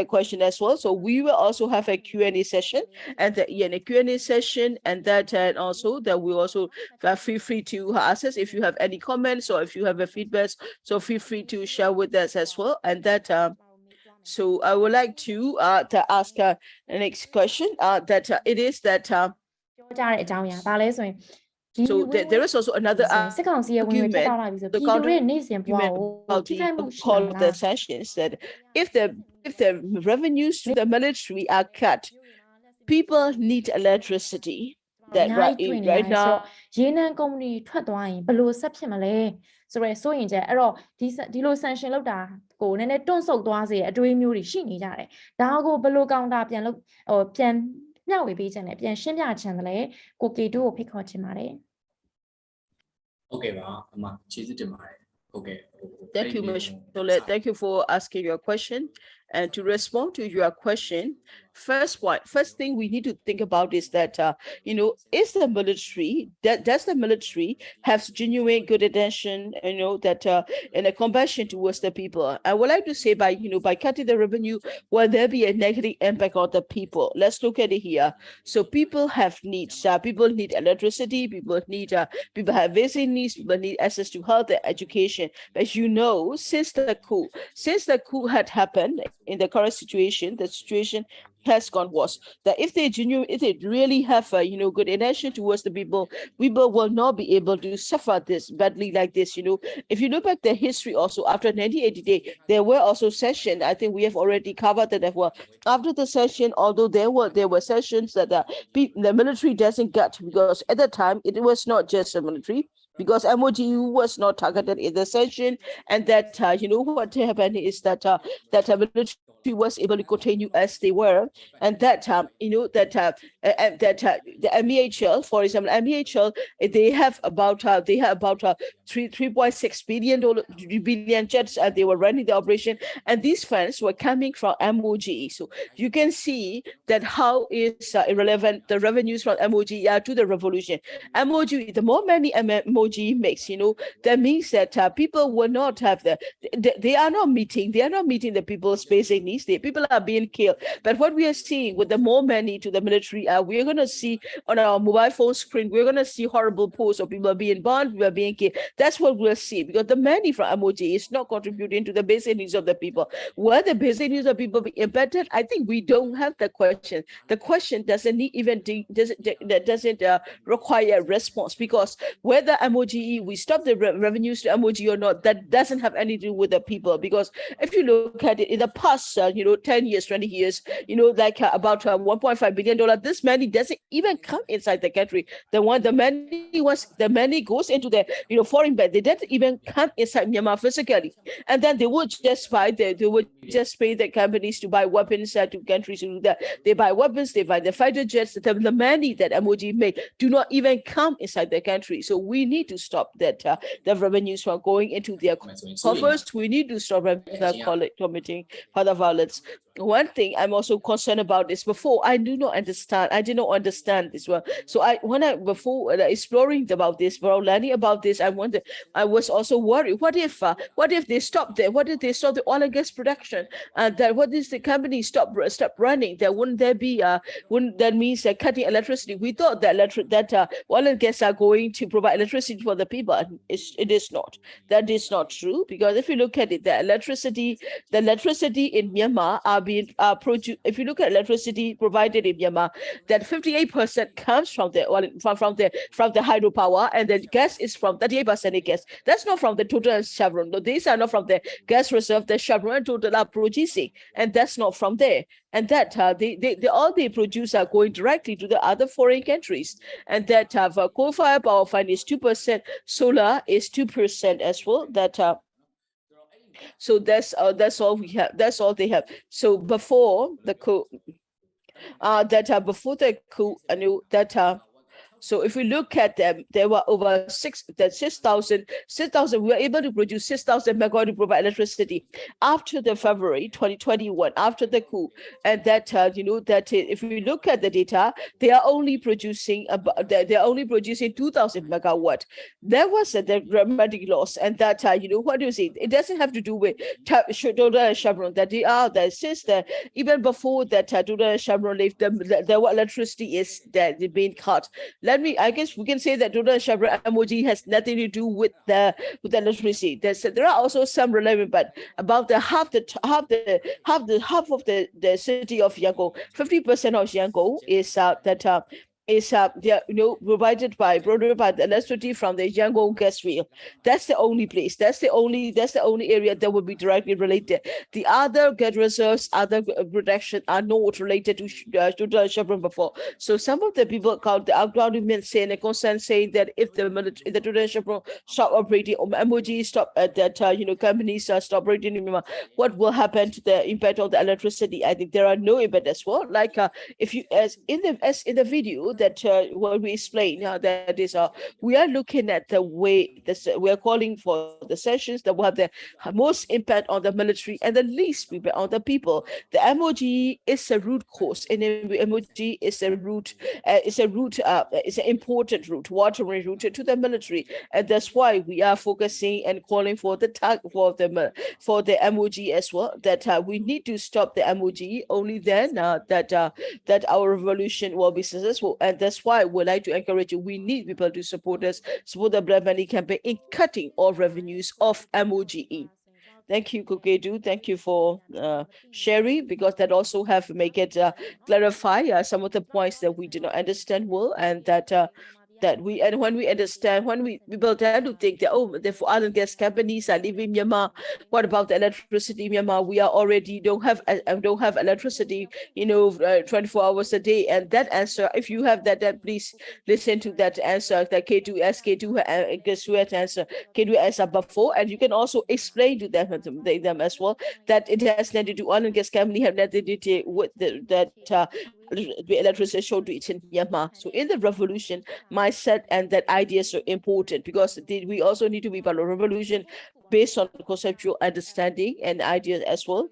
question as well. So we will also have a Q&A session, and a Q&A session, and also that we also feel free to ask us if you have any comments or if you have a feedback. So feel free to share with us as well, and that. So I would like to ask the next question. It is that. So there is also another argument about the sanctions, that if the revenues to the military are cut, people need electricity. That right now. ဆိုရဲစိုးရင်ကျအဲ့တော့ဒီလို sanction လောက်တာကိုနည်းနည်းတွန့်ဆုတ်သွားစေအတွေးမျိုးတွေရှိနေကြတယ်ဒါကိုဘယ်လို counter ပြန်လို့ပြန်မျှဝေပေးခြင်းနဲ့ပြန်ရှင်းပြခြင်းတယ်လေကိုကေတူကိုဖိတ်ခေါ်ချင်ပါတယ် Okay ပါအမကျေးဇူးတင်ပါတယ် Okay Thank you, Michelle. Thank you for asking your question. And to respond to your question, first thing we need to think about is that, is the military, does the military have genuine good intention, that and a compassion towards the people? I would like to say by cutting the revenue, will there be a negative impact on the people? Let's look at it here. So people have needs. People need electricity. People have basic needs. People need access to health and education. As you know, since the coup had happened in the current situation, the situation has gone worse. That if they really have good intention towards the people will not be able to suffer this badly like this. If you look back the history also, after 1988, there were also sessions. I think we have already covered that as well. After the session, although there were sessions that the military doesn't get, because at that time it was not just the military, because MOGU was not targeted in the session, and that what happened is that that military was able to continue as they were, and that the MEHL, for example, they have about 3.6 billion jets, and they were running the operation, and these funds were coming from MOG. So you can see that how is irrelevant the revenues from MOG to the revolution. MOG, the more money MOG makes, that means that people will not have they are not meeting the people's basic needs. The people are being killed. But what we are seeing with the more money to the military, we're going to see on our mobile phone screen, we're going to see horrible posts of people being burned, people being killed. That's what we'll see, because the money from MOG is not contributing to the basic needs of the people. Will the basic needs of people be impacted? I think we don't have the question. The question doesn't require a response, because whether MOGE, we stop the revenues to MOG or not, that doesn't have anything to do with the people. Because if you look at it in the past, 10 years, 20 years, about $1.5 billion, this money doesn't even come inside the country. The money goes into the foreign bank. They don't even come inside Myanmar physically, and then they would just pay the companies to buy weapons to countries to do that. They buy weapons, they buy the fighter jets. The money that MOG made do not even come inside the country. So we need to stop that the revenues from going into their coffers. We need to stop committing further violence. One thing I'm also concerned about is, before I did not understand this one. So before exploring about this, learning about this, I was also worried. What if they stop there? What if they stop the oil and gas production? That what is the company stop running? Wouldn't that means that cutting electricity? We thought that oil and gas are going to provide electricity for the people. It is not. That is not true, because if you look at it, the electricity in Myanmar are being produced. If you look at electricity provided in Myanmar, that 58% comes from the hydropower, and the gas is from 38% gas. That's not from the Total and Chevron. No, these are not from the gas reserve the Chevron and Total are producing, and that's not from there. And that all they produce are going directly to the other foreign countries. And that coal-fired power fund is 2%, solar is 2% as well. So that's all we have. That's all they have. So before the coup, so if we look at them, there were over 6,000. We were able to produce 6,000 megawatt to provide electricity after the February 2021, after the coup. And if we look at the data, they are only producing 2,000 megawatt. There was a dramatic loss, and what do you say? It doesn't have to do with Total and Chevron. Even before that Total and Chevron left, the electricity is being cut. I guess we can say that Total and Chevron MOG has nothing to do with the electricity. There are also some relevant, but about half of the city of Yangon, 50% of Yangon is provided by the electricity from the Yangon gas field. That's the only place. That's the only area that would be directly related. The other gas reserves, other production are not related to the Chevron before. So some of the people called the argument saying a concern saying that if the Total Chevron stop operating, or MOG stop at that companies stop operating, what will happen to the impact of the electricity? I think there are no impact as well. Like if you as in the video. that what we explain that is we are looking at the way this we are calling for the sessions that will have the most impact on the military and the least impact on the people. The MOG is a root cause, and MOG is a root. It's an important route, waterway route to the military, and that's why we are focusing and calling for the MOG as well. That we need to stop the MOG. Only then that our revolution will be successful, and that's why we'd like to encourage you. We need people to support us, support the Blood Money campaign in cutting all revenues of MOGE. Thank you, Kukedu. Thank you for sharing, because that also have make it clarify some of the points that we did not understand well, and when we understand, when people tend to think that, oh, the oil and gas companies are leaving Myanmar. What about the electricity in Myanmar? We are already don't have electricity, 24 hours a day. And that answer, if you have that please listen to that answer that K2 answer K2 answer before, and you can also explain to them as well that it has nothing to do. Oil and gas company have nothing to do with the electricity shortage in Myanmar. So in the revolution, mindset and that ideas are important, because we also need to be part of revolution based on conceptual understanding and ideas as well.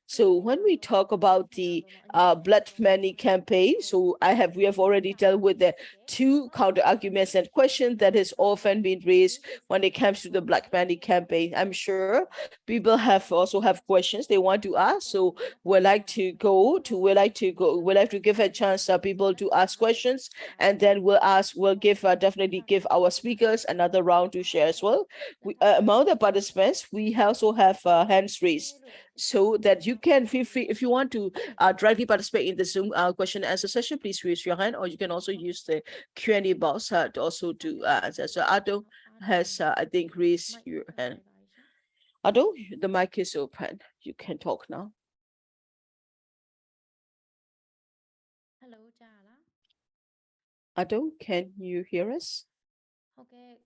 So when we talk about the blood money campaign, so we have already dealt with the two counter arguments and questions that has often been raised when it comes to the black money campaign. I'm sure people also have questions they want to ask. So we'd like to give a chance for people to ask questions, and then we'll definitely give our speakers another round to share as well. Among the participants, we also have hands raised, so that you can feel free, if you want to directly participate in the Zoom question and answer session, please raise your hand, or you can also use the Q&A box to also to answer. So Ado has, I think, raised your hand. Ado, the mic is open. You can talk now. Hello, Ado, can you hear us? Okay.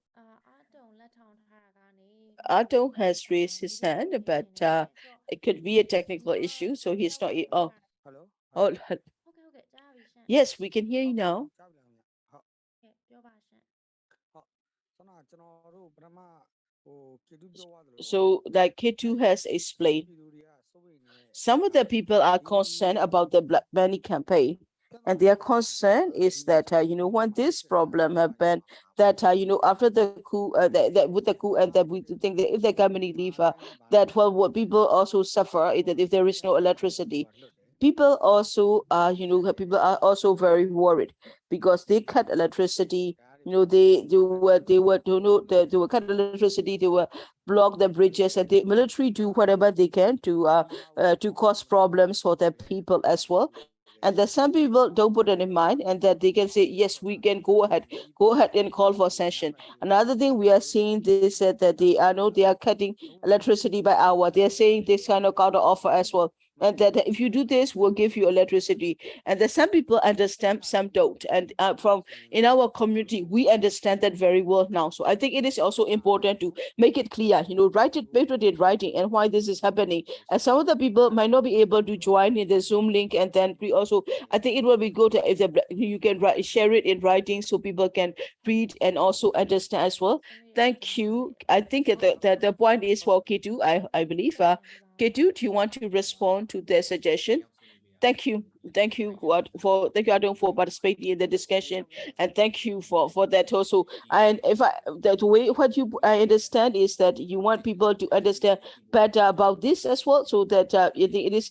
Ado has raised his hand, but it could be a technical issue, so he's not. Hello. Oh, yes, we can hear you now. So, like K2 has explained, some of the people are concerned about the black money campaign, and their concern is that when this problem happened, that after the coup, with the coup, and that we think that if the company leave, that what people also suffer is that if there is no electricity, people also people are also very worried, because they cut electricity. They will cut electricity, they will block the bridges, and the military do whatever they can to cause problems for the people as well. And that some people don't put it in mind, and that they can say, yes, we can go ahead and call for sanction. Another thing we are seeing is that they are cutting electricity by hour. They are saying this kind of counter offer as well, and that if you do this, we'll give you electricity. And that some people understand, some don't. And from in our community, we understand that very well now. So I think it is also important to make it clear, write it in writing, and why this is happening. And some of the people might not be able to join in the Zoom link, and then we also, I think it will be good if you can share it in writing so people can read and also understand as well. Thank you. I think that the point is for K2, I believe. K2, do you want to respond to their suggestion? Thank you. Thank you, Adam, for participating in the discussion, and thank you for that also. And if the way what I understand is that you want people to understand better about this as well, so that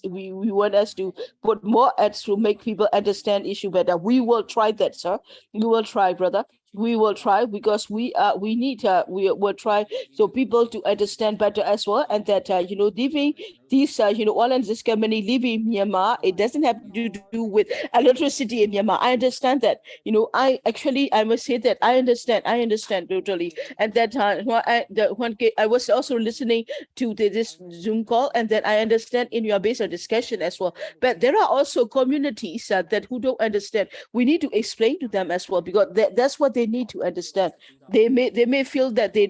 we want us to put more ads to make people understand issue better. We will try that, sir. We will try, brother. We will try, because we will try so people to understand better as well, and that leaving these oil and gas company leaving Myanmar, it doesn't have to do with electricity in Myanmar. I understand that. I must say that I understand totally. And that I was also listening to this Zoom call, and that I understand in your basic discussion as well. But there are also communities that who don't understand. We need to explain to them as well, because that's what they need to understand. They may feel that they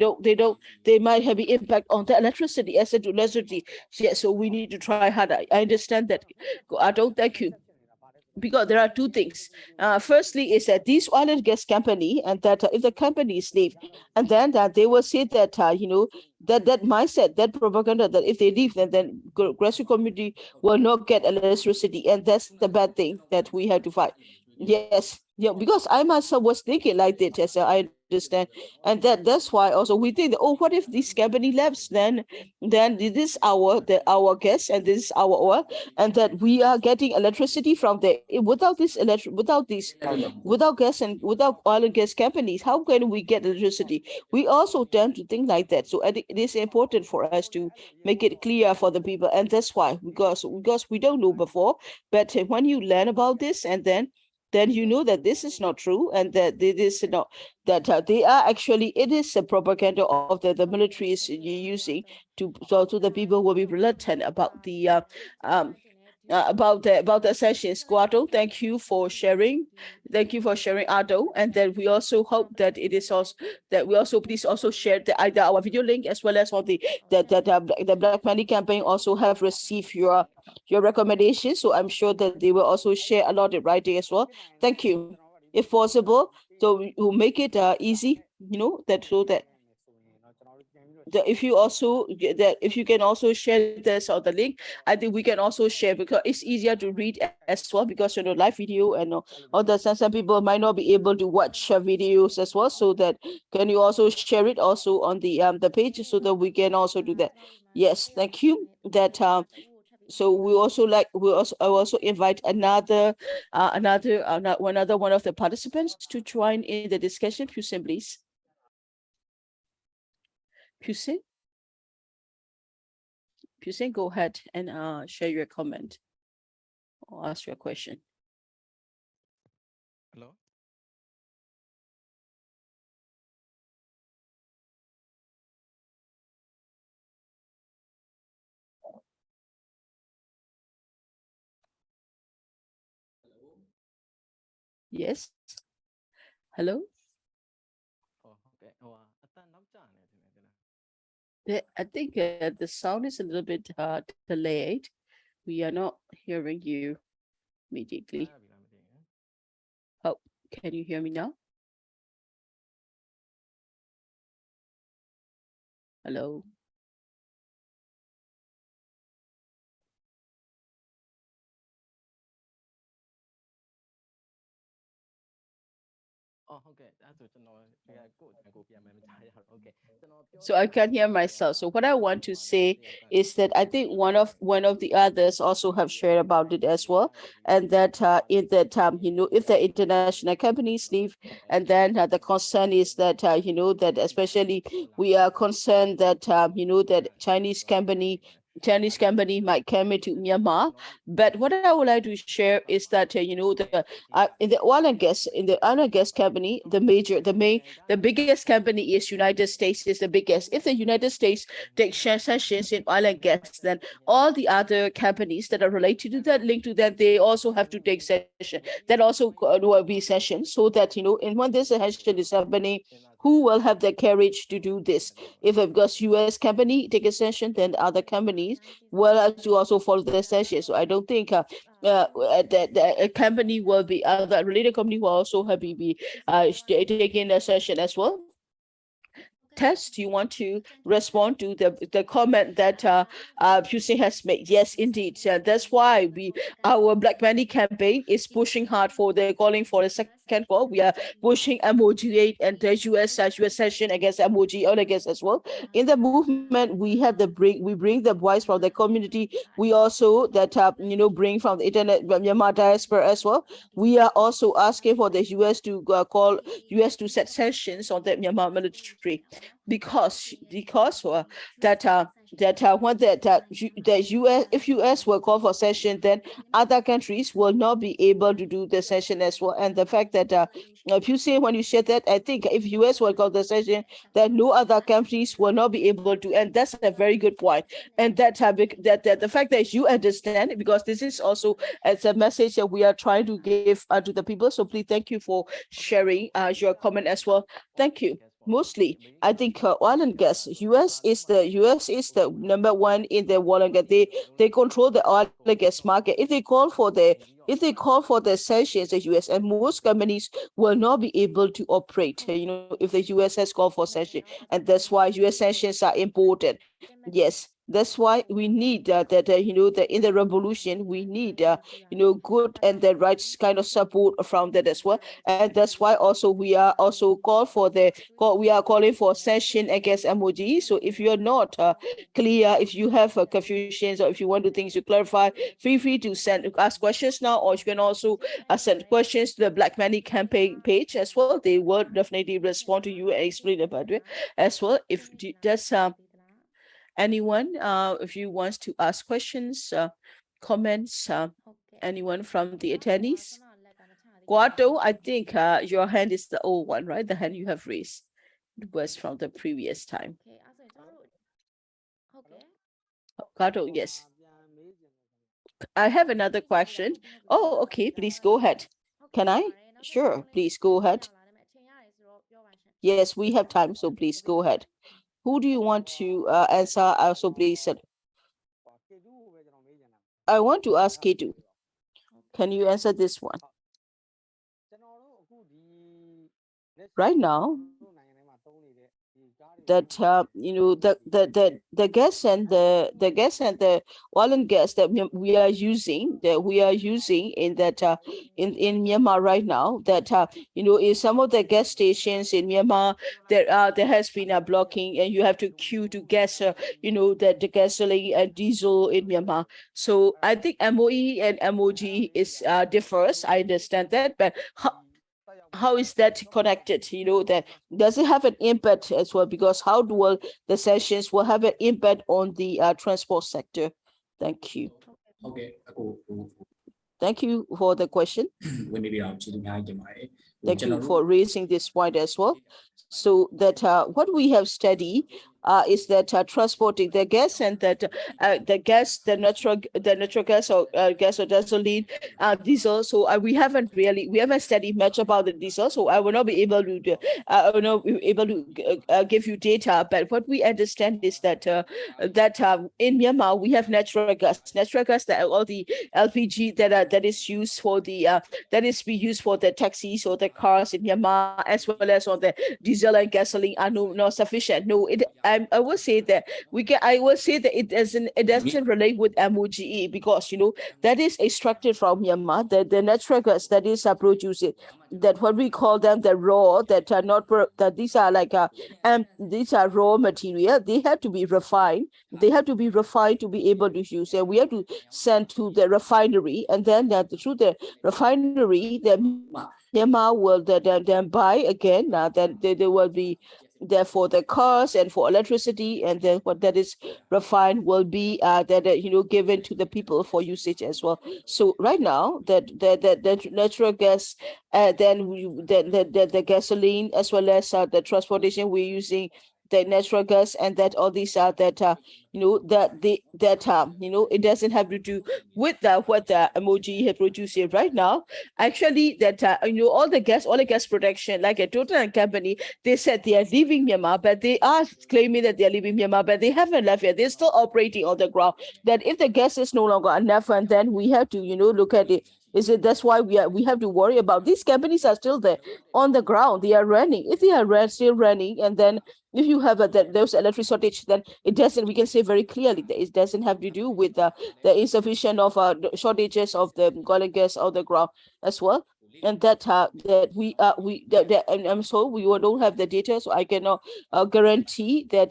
might have an impact on the electricity, access to electricity. Yeah, so we need to try harder. I understand that. I don't thank you. because there are two things. Firstly, is that these oil and gas company, and that if the companies leave, and then that they will say that that mindset, that propaganda, that if they leave, then grassroots community will not get electricity, and that's the bad thing that we have to fight. Yes, because I myself was thinking like that, as I understand, and that's why also we think that, oh, what if this company leaves? Then this is our gas, and this is our oil, and that we are getting electricity from there. Without gas and without oil and gas companies, how can we get electricity? We also tend to think like that. So I think it is important for us to make it clear for the people, and that's why, because we don't know before, but when you learn about this, and then you know that this is not true, and that it is not that they are actually, it is a propaganda of the military is using to the people will be reluctant about the about the sessions. Guado, thank you for sharing. Thank you for sharing, Ado. And then we also hope that it is also that we also please also share either our video link as well as for the Black Money campaign also have received your recommendations. So I'm sure that they will also share a lot of writing as well. Thank you. If possible, so we'll make it easy, that so that if you can also share this or the link, I think we can also share, because it's easier to read as well, because live video and all that, some people might not be able to watch videos as well. So that can you also share it also on the page, so that we can also do that. Yes, thank you. That so we also I also invite another one of the participants to join in the discussion. Pusin, please. Pusin, go ahead and share your comment or ask your question. Hello. Yes. Hello. Oh, okay. I think the sound is a little bit delayed. We are not hearing you immediately. Oh, can you hear me now? Hello. Oh, okay. So I can hear myself. So what I want to say is that I think one of the others also have shared about it as well, and that in that if the international companies leave, and then the concern is that that especially we are concerned that that Chinese company might come into Myanmar. But what I would like to share is that in the oil and gas company, the biggest company is United States is the biggest. If the United States takes sanctions in oil and gas, then all the other companies that are related to that, linked to that, they also have to take sanction. That also will be sanctions, so that and when this sanction is happening, who will have the courage to do this? If because US company take a sanction, then other companies will have to also follow the sanction. So I don't think that a company will be other related company will also have be taking a session as well. Tess, do you want to respond to the comment that Pusin has made? Yes, indeed. That's why our Black Money campaign is pushing hard for calling for a second call. We are pushing Moderate and the US session against emoji all against as well. In the movement, we bring the voice from the community. We also bring from the internet Myanmar diaspora as well. We are also asking for the US to call US to set sanctions on the Myanmar military, because the US, if US will call for session, then other countries will not be able to do the session as well. And the fact that if you say when you said that, I think if US will call the session, then no other countries will not be able to, and that's a very good point. And that the fact that you understand, because this is also as a message that we are trying to give to the people. So please, thank you for sharing your comment as well. Thank you. mostly, I think oil and gas. US is the number one in the oil and gas. They control the oil and gas market. If they call for the sanctions, the US and most companies will not be able to operate. If the US has called for sanctions, and that's why US sanctions are important. Yes, that's why we need that in the revolution we need good and the right kind of support from that as well, and that's why also we are also we are calling for sanction against MOG. So if you're not clear, if you have confusions, or if you want to things to clarify, feel free to ask questions now, or you can also send questions to the Black Money campaign page as well. They will definitely respond to you and explain about it as well. If that's anyone, if you want to ask questions, comments, anyone from the attendees? Guato, I think your hand is the old one, right? The hand you have raised was from the previous time. Guato, yes. I have another question. Oh, okay, please go ahead. Can I? Sure, please go ahead. Yes, we have time, so please go ahead. Who do you want to answer? Also, please. I want to ask Ketu. Can you answer this one? Right now, that the gas and the oil and gas that we are using in that in Myanmar right now, that in some of the gas stations in Myanmar there has been a blocking, and you have to queue to gas the gasoline and diesel in Myanmar. So I think MOE and MOG is differs. I understand that, but how is that connected? That does it have an impact as well? Because how will the sanctions will have an impact on the transport sector? Thank you. Okay. Thank you for the question. Thank you for raising this point as well. So that what we have studied is that transporting the gas and that the natural gas or gasoline, diesel. So we haven't studied much about the diesel. So I will not be able to give you data. But what we understand is that in Myanmar we have natural gas that all the LPG that is used for the used for the taxis or the cars in Myanmar, as well as on the diesel and gasoline are not sufficient. No, I will say that it doesn't relate with MOGE, because that is extracted from Myanmar. The natural gas that is produced, that what we call them the raw, that are not that these are like these are raw material. They have to be refined. They have to be refined to be able to use it. We have to send to the refinery, and then through the refinery, the Myanmar will then buy again. Then they will be there for the cars and for electricity, and then what that is refined will be given to the people for usage as well. So right now that natural gas, then the gasoline, as well as the transportation, we're using the natural gas, and that all these are that it doesn't have to do with what the emoji had produced here right now. Actually, that all the gas production, like a Total company, they said they are leaving Myanmar, but they are claiming that they are leaving Myanmar, but they haven't left yet. They're still operating on the ground. That if the gas is no longer enough, and then we have to look at it. That's why we have to worry about these companies are still there on the ground. They are running. If they are still running, and then if you have those electric shortage, then it doesn't. We can say very clearly that it doesn't have to do with the insufficient of shortages of the oil and gas on the ground as well. And that I'm sorry, we don't have the data, so I cannot guarantee the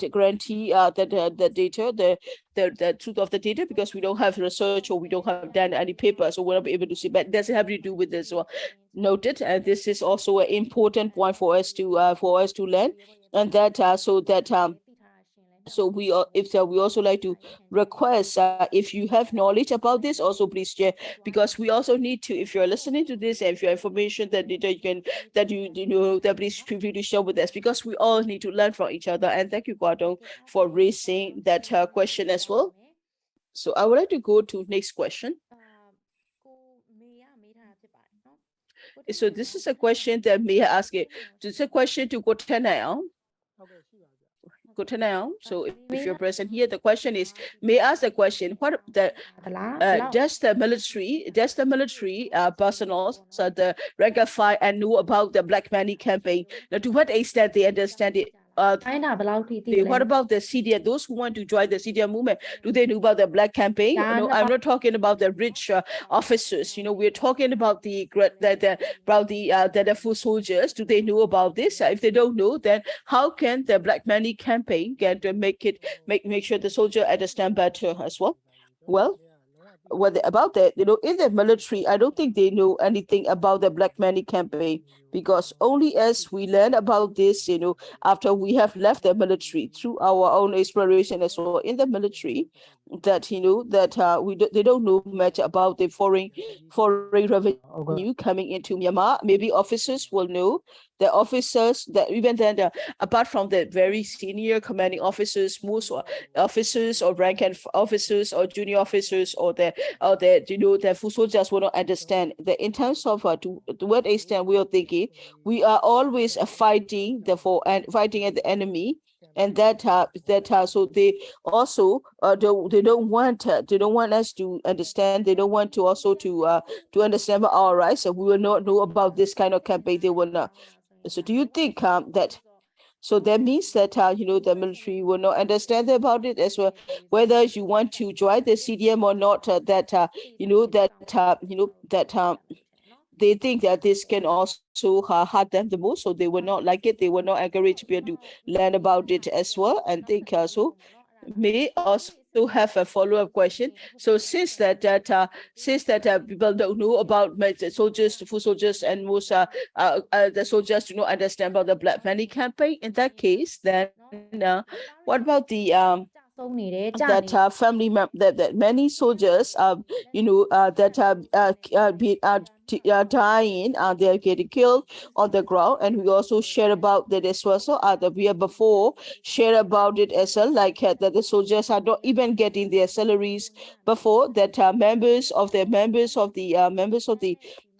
data, the truth of the data, because we don't have research or we don't have done any paper, so we'll not be able to see. But it doesn't have to do with this one. Noted, and this is also an important point for us to learn, and that so we also like to request, if you have knowledge about this, also please share, because we also need to, if you're listening to this, and if you have information that data that please feel free to share with us, because we all need to learn from each other. And thank you, Guadong, for raising that question as well. So I would like to go to next question. So this is a question that may ask it. It's a question to Gotenayang. Good to know. So if you're present here, the question is, may I ask the question, what the does the military personnel, so the rank and file, and know about the Black Money campaign? Now, to what extent they understand it? What about the CDM? Those who want to join the CDM movement, do they know about the Black campaign? No, I'm not talking about the rich officers. We're talking about the foot soldiers. Do they know about this? If they don't know, then how can the Black Money campaign get to make sure the soldier understand better as well? Well, about that, in the military, I don't think they know anything about the Black Money campaign, because only as we learn about this, after we have left the military through our own exploration as well in the military, that they don't know much about the foreign revenue coming into Myanmar. Maybe officers will know. The officers that even then, apart from the very senior commanding officers, most officers or rank and officers or junior officers or the foot soldiers will not understand that in terms of to what extent we are thinking, we are always fighting at the enemy. And so they also they don't want us to understand. They don't want to also to understand our rights. So we will not know about this kind of campaign. They will not. So do you think that? So that means that the military will not understand about it as well, whether you want to join the CDM or not. They think that this can also hurt them the most, so they will not like it. They will not encourage people to learn about it as well, and think so. May also have a follow-up question. So since that people don't know about the soldiers, the foot soldiers, and most the soldiers do not understand about the Black Money campaign, in that case, then what about the family that many soldiers dying, they're getting killed on the ground, and we also share about that as well. So we have before share about it as well, like that the soldiers are not even getting their salaries before, that members of the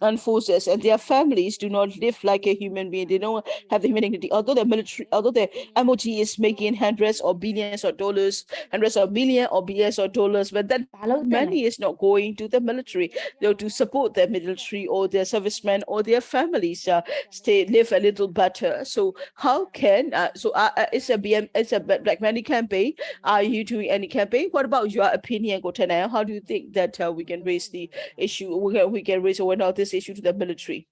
armed forces and their families do not live like a human being. They don't have the human dignity. Although the MOG is making hundreds of billions of dollars, hundreds of millions or billions of dollars, but that money is not going to the military, to support the military or their servicemen or their families live a little better. So how can it's a Black Money campaign? Are you doing any campaign? What about your opinion, Gotana? How do you think that we can raise the issue? We can raise or not this issue to the military?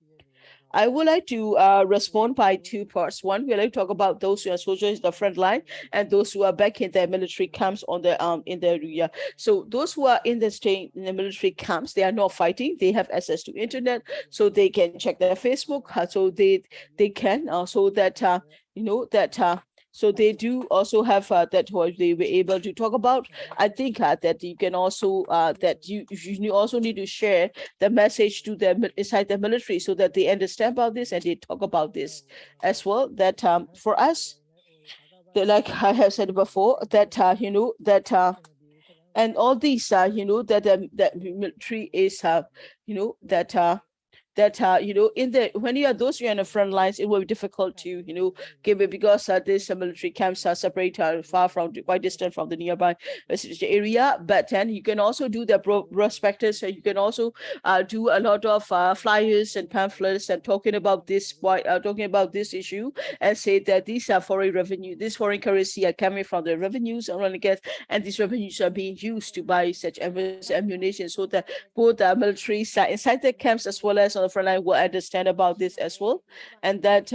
I would like to respond by two parts. One, we like to talk about those who are soldiers in the front line and those who are back in the military camps on the in the area. So those who are in the military camps, they are not fighting. They have access to internet, so they can check their Facebook. So they can also that so they do also have that what they were able to talk about. I think that you can also that you also need to share the message to them inside the military so that they understand about this and they talk about this as well. That for us, like I have said before, that and all these that the military is when you are those who are in the front lines, it will be difficult to give it, because these military camps are separated quite distant from the nearby residential area. But then you can also do the prospectus, so you can also do a lot of flyers and pamphlets and talking about this issue, and say that these are foreign revenue, this foreign currency are coming from the revenues and oil and gas, and these revenues are being used to buy such ammunition, so that both the militaries inside the camps as well as on the front line will understand about this as well. And that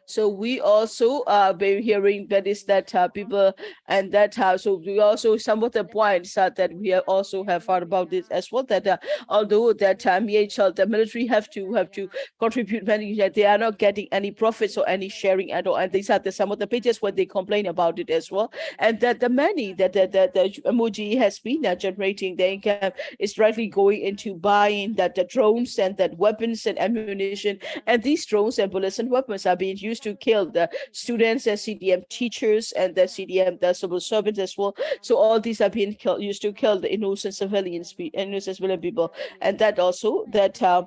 so we also been hearing that is that people, and that so we also some of the points that we also have heard about this as well, that although that MHL, the military have to contribute money, that they are not getting any profits or any sharing at all, and these are some of the pages where they complain about it as well. And that the money that the MOG has been generating, the income is directly going into buying the drones and that weapons and ammunition, and these drones and bullets and weapons are being used to kill the students and CDM teachers and the CDM, the civil servants as well. So all these are being killed, used to kill the innocent civilians, innocent civilian people. And that also,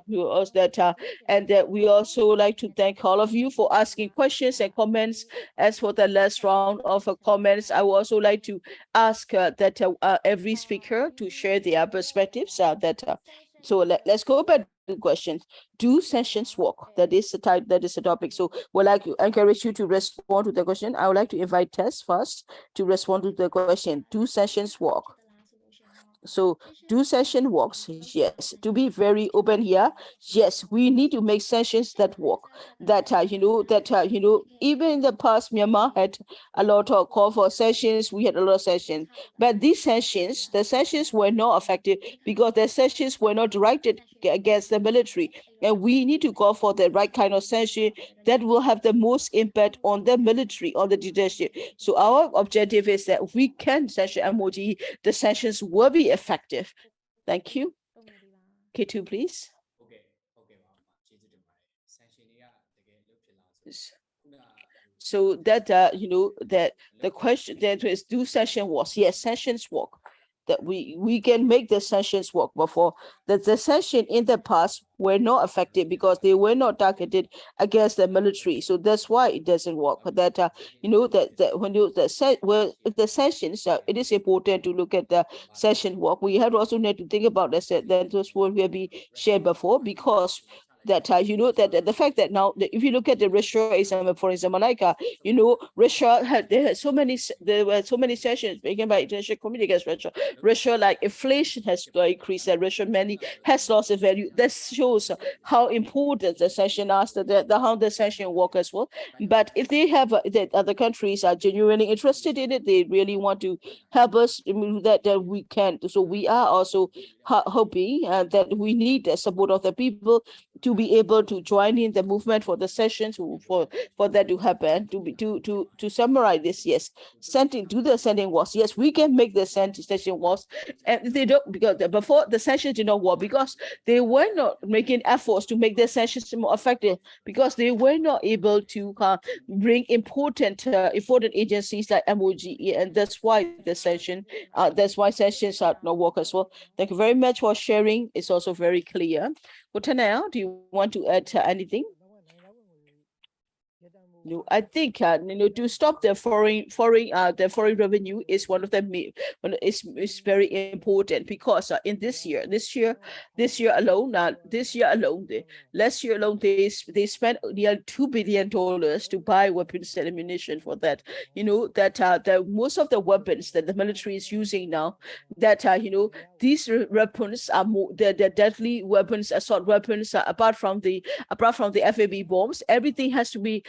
we also like to thank all of you for asking questions and comments. As for the last round of comments, I would also like to ask every speaker to share their perspectives. So let's go back to the questions. Do sanctions work? That is the topic. So we'd like to encourage you to respond to the question. I would like to invite Tess first to respond to the question. Do sanctions work? So do sanctions works? Yes. To be very open here, yes, we need to make sanctions that work. Even in the past, Myanmar had a lot of call for sanctions. We had a lot of sanctions, but these sanctions, the sanctions were not effective because the sanctions were not directed against the military. And we need to call for the right kind of sanction that will have the most impact on the military, on the dictatorship. So our objective is that we can sanction MOG, the sanctions will be effective. Thank you. K2, please. So that that the question that is, do sanctions work? Yes, sanctions work. That we can make the sanctions work, but for the sanctions in the past were not effective because they were not targeted against the military. So that's why it doesn't work. But that the sanctions, it is important to look at the sanction work. We have also need to think about that those will be shared before, because that the fact that now if you look at the Russia example, for example, like Russia there were so many sanctions taken by international community against Russia, like inflation has increased, that Russia money has lost its value. That shows how important the sanction is, how the sanction work as well. But if they have that other countries are genuinely interested in it, they really want to help us, that we can. So we are also hoping that we need the support of the people to be able to join in the movement for the sessions, for that to happen. To summarize this, yes, do the sending was, yes, we can make the session was, and they don't, because before the sessions did not work because they were not making efforts to make the sessions more effective, because they were not able to bring important agencies like MOGE, and that's why the sessions are not work as well. Thank you very much for sharing. It's also very clear. Now, do you want to add anything? No, I think to stop the foreign revenue is one of the is very important, because in this year alone, last year alone they spent nearly $2 billion to buy weapons and ammunition for that. That most of the weapons that the military is using now, that these weapons are more the deadly weapons, assault weapons, apart from the FAB bombs. Everything has to be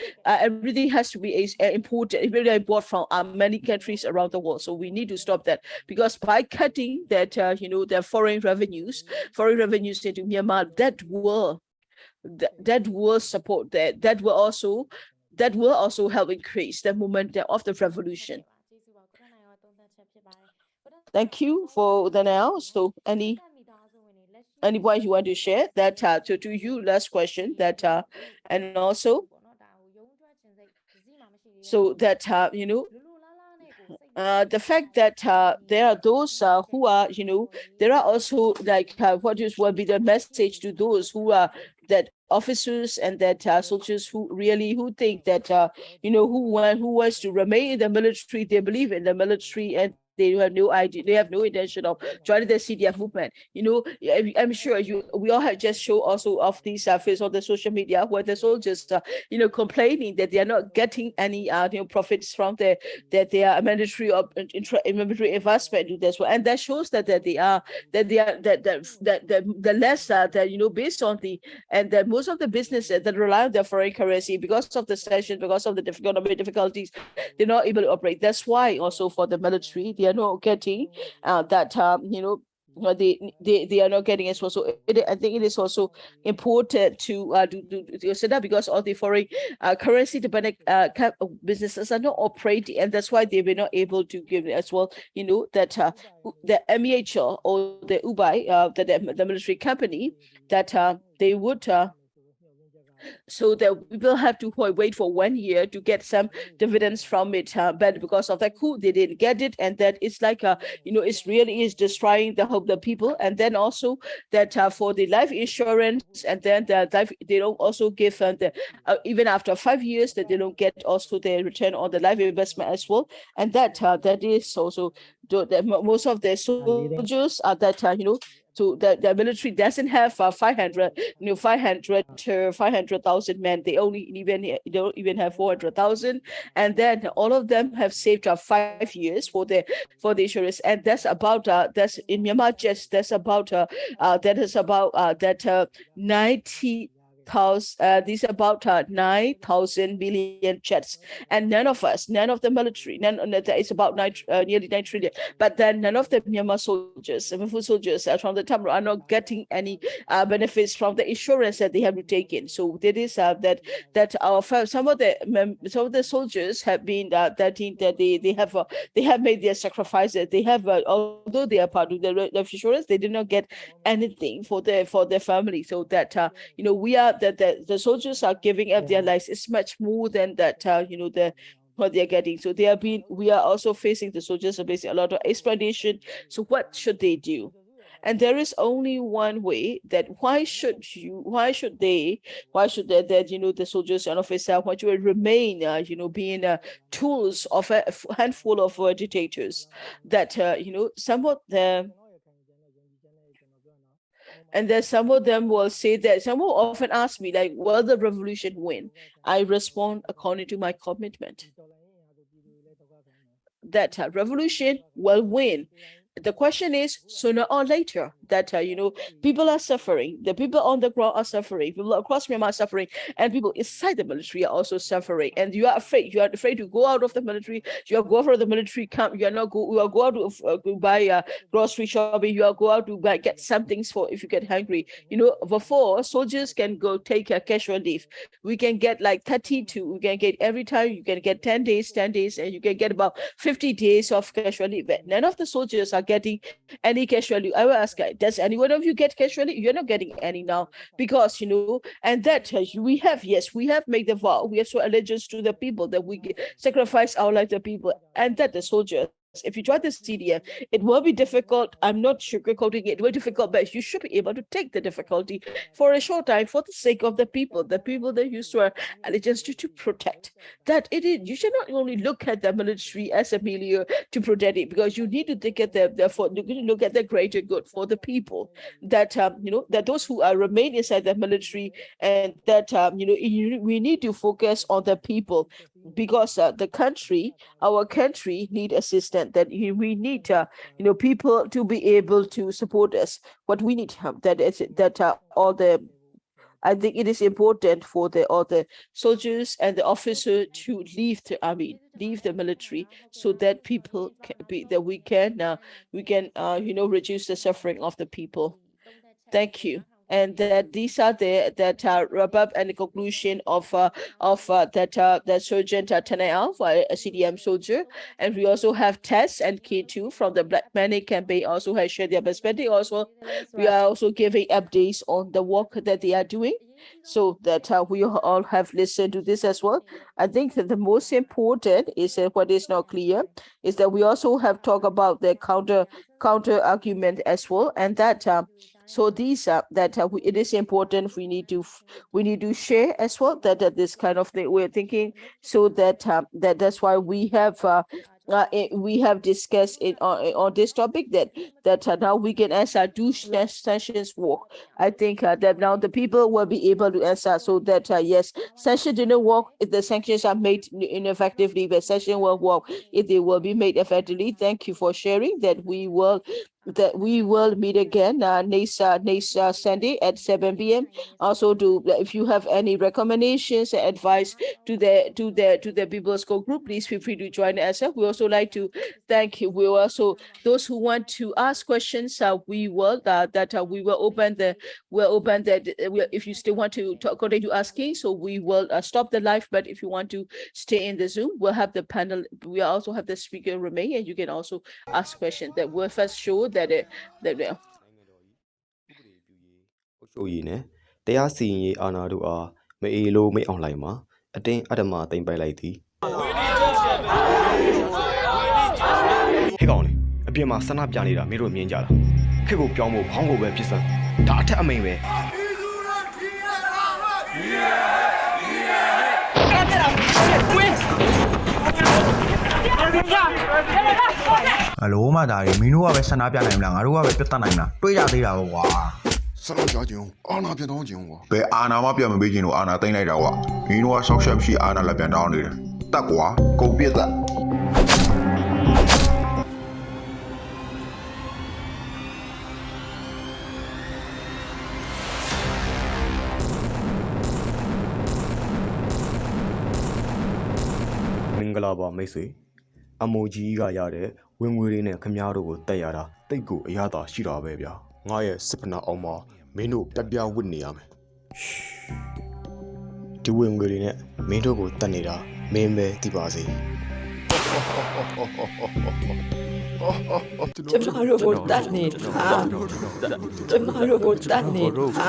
imported, really bought from many countries around the world. So we need to stop that, because by cutting that the foreign revenues into Myanmar, that will support that will also help increase the momentum of the revolution. Thank you for the now. So anyone you want to share that to you, last question, that and also so that the fact that there are those who are there are also like what will be the message to those who are that officers and that soldiers who think that who wants to remain in the military, they believe in the military, and they have no idea, they have no intention of joining the CDF movement. I'm sure we all have just show also of these face on the social media where the soldiers complaining that they are not getting any profits from their military investment do this well. And that shows that the less that based on that most of the businesses that rely on their foreign currency, because of the session, because of the economic difficulties, they're not able to operate. That's why also for the military, they are not getting they are not getting as well. So I think it is also important to set that, because all the foreign currency dependent businesses are not operating, and that's why they were not able to give it as well. That the MEHL or the UBI, the military company, that they would so that we will have to wait for 1 year to get some dividends from it. But because of that coup, they didn't get it, and that it's like it's really is destroying the hope of the people. And then also that for the life insurance, and then the life, they don't also give even after 5 years that they don't get also the return on the life investment as well. And that that is also most of the soldiers are that so the military doesn't have 500,000 men. They don't even have 400,000, and then all of them have saved 5 years for the insurance. And that's about that's in Myanmar. Just that's about that is about 90,000. These about 9,000 billion Htet, and none of the military, it's about nearly 9 trillion. But then none of the Myanmar soldiers, from the time are not getting any benefits from the insurance that they have to take in. So that is that our some of the soldiers have been that they have made their sacrifices. They have although they are part of the life insurance, they did not get anything for their family. So that we are that the soldiers are giving up their lives. It's much more than that. What they're getting. So we are also facing, the soldiers are facing a lot of exploitation. So what should they do? And there is only one way, that why should the soldiers and officers want to remain being tools of a handful of dictators, that some of them. And then some of them will say that, some will often ask me, like, will the revolution win? I respond according to my commitment, that revolution will win. The question is, sooner or later, that people are suffering. The people on the ground are suffering. People across Myanmar are suffering, and people inside the military are also suffering. And you are afraid. You are afraid to go out of the military. You are go out of the military camp. You are not go. You are go out to buy grocery shopping. You are go out to get some things for if you get hungry. Before, soldiers can go take a casual leave. We can get like 32. We can get every time. You can get 10 days, and you can get about 50 days of casual leave. But none of the soldiers are getting any casual leave. I will ask, does any one of you get casual leave? You're not getting any now, because and that we have made the vow. We have sworn allegiance to the people, that we sacrifice our life to the people, and that the soldiers, if you join the CDM, it will be difficult. I'm not sugarcoating it. It will be difficult, but you should be able to take the difficulty for a short time for the sake of the people that you swear allegiance to protect. That it is. You should not only look at the military as a milieu to protect it, because you need to look at look at the greater good for the people. That that those who remain inside the military, and that we need to focus on the people, because our country need assistance. That we need people to be able to support us. What we need, all the, I think it is important for all the soldiers and the officer to leave the army, leave the military, so that people we can reduce the suffering of the people. Thank you. And that these are the wrap up and the conclusion of that Sergent Tanayal, a CDM soldier. And we also have Tess and K2 from the Black Money campaign also has shared their perspective. Also, we are also giving updates on the work that they are doing, so that we all have listened to this as well. I think that the most important is what is not clear is that we also have talked about the counter argument as well, and that so these it is important. We need to share as well that this kind of thing we're thinking, so that that's why we have discussed it on this topic, that now we can answer, do sanctions work? I think that now the people will be able to answer, so that yes, sanctions didn't work if the sanctions are made ineffectively, but sanctions will work if they will be made effectively. Thank you for sharing. That we will meet again next Sunday at 7 p.m. Also, if you have any recommendations and advice to the People's School group, please feel free to join us. We also like to thank you. We also, those who want to ask questions, we will open if you still want to continue asking, so we will stop the live. But if you want to stay in the Zoom, we'll have the panel. We also have the speaker remain, and you can also ask questions. That will first show thatနိုင်ငံတော်၏ဥပဒေပြုရေးအုပ်ချုပ်ရေးနဲ့တရားစီရင်ရေးအာဏာတို့အား မအေးလို့မိတ်အောင်လိုက်မှာအတင်းအဓမ္မတိမ်ပိုက်လိုက်သည်ဟဲ့ကောင်လေအပြင်မှာဆန္ဒပြနေတာမင်းတို့မြင်ကြလားခက်ကိုပြောင်းဖို့ခေါင်းကိုပဲပြစ်စမ်းဒါအထက်အမိန်ပဲဟယ်လိုမသားကြီးမင်းတို့ကပဲဆန္ဒပြနိုင်မလားငါတို့ကပဲပြတ်တတ်နိုင်မလားတွေးကြသေးတာပေါ့ကွာ ဆန္ဒပြခြင်းအာနာပြန်တောင်းခြင်းကွာဘယ်အာနာမှပြန်မပေးခြင်းလို့အာနာသိမ့်လိုက်တာကွာမင်းတို့ကဆောက်ရှက်မရှိအာနာလည်းပြန်တောင်းနေတယ်တက်ကွာကုန်ပြစ်သက်မင်္ဂလာပါမိတ်ဆွေအမိုကြီးကရတဲ့ဝင်ငွေလေးနဲ့ခမားတို့ကိုတက်ရတာတိတ်ကိုအရသာရှိတာပဲဗျာငါရဲ့စစ်ပနာအောင်မှာမင်းတို့ပြဝစ်နေရမယ်ဒီဝင်ငွေတွေနဲ့မင်းတို့ကိုတက်နေတာမင်းပဲသိပါစေကျမတို့ကိုတတ်နေတာကျမတို့ကိုတတ်နေတာ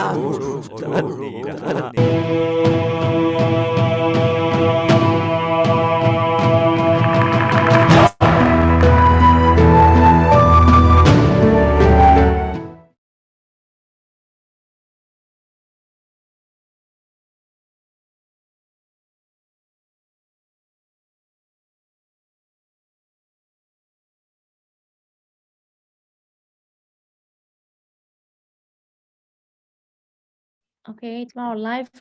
Okay ကျမတို့ live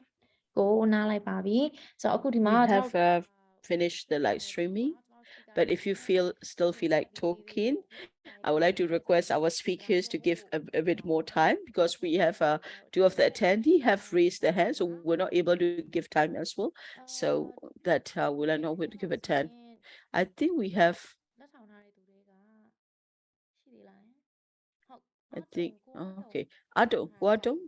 ကိုနားလိုက်ပါပြီဆိုတော့အခုဒီ We မှာ have finished the live streaming, but if you still feel like talking, I would like to request our speakers to give a bit more time because we have two of the attendees have raised their hands, so we're not able to give time as well. So that we'll not able to give a 10. I think we have. I think okay. Adong.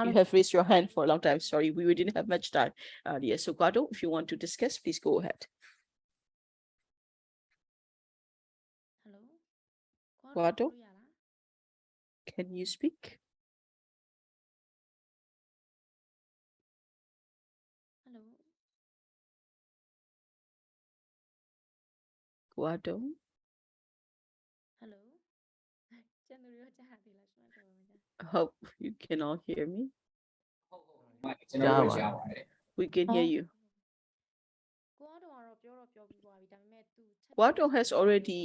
You have raised your hand for a long time. Sorry, we didn't have much time. Yes, so Guado, if you want to discuss, please go ahead. Hello. Guado, can you speak? Hello. Guado. Hello. Hope you can all hear me. ကျွန်တော်တို့ကြားပါတယ် We can hear you. Guado has already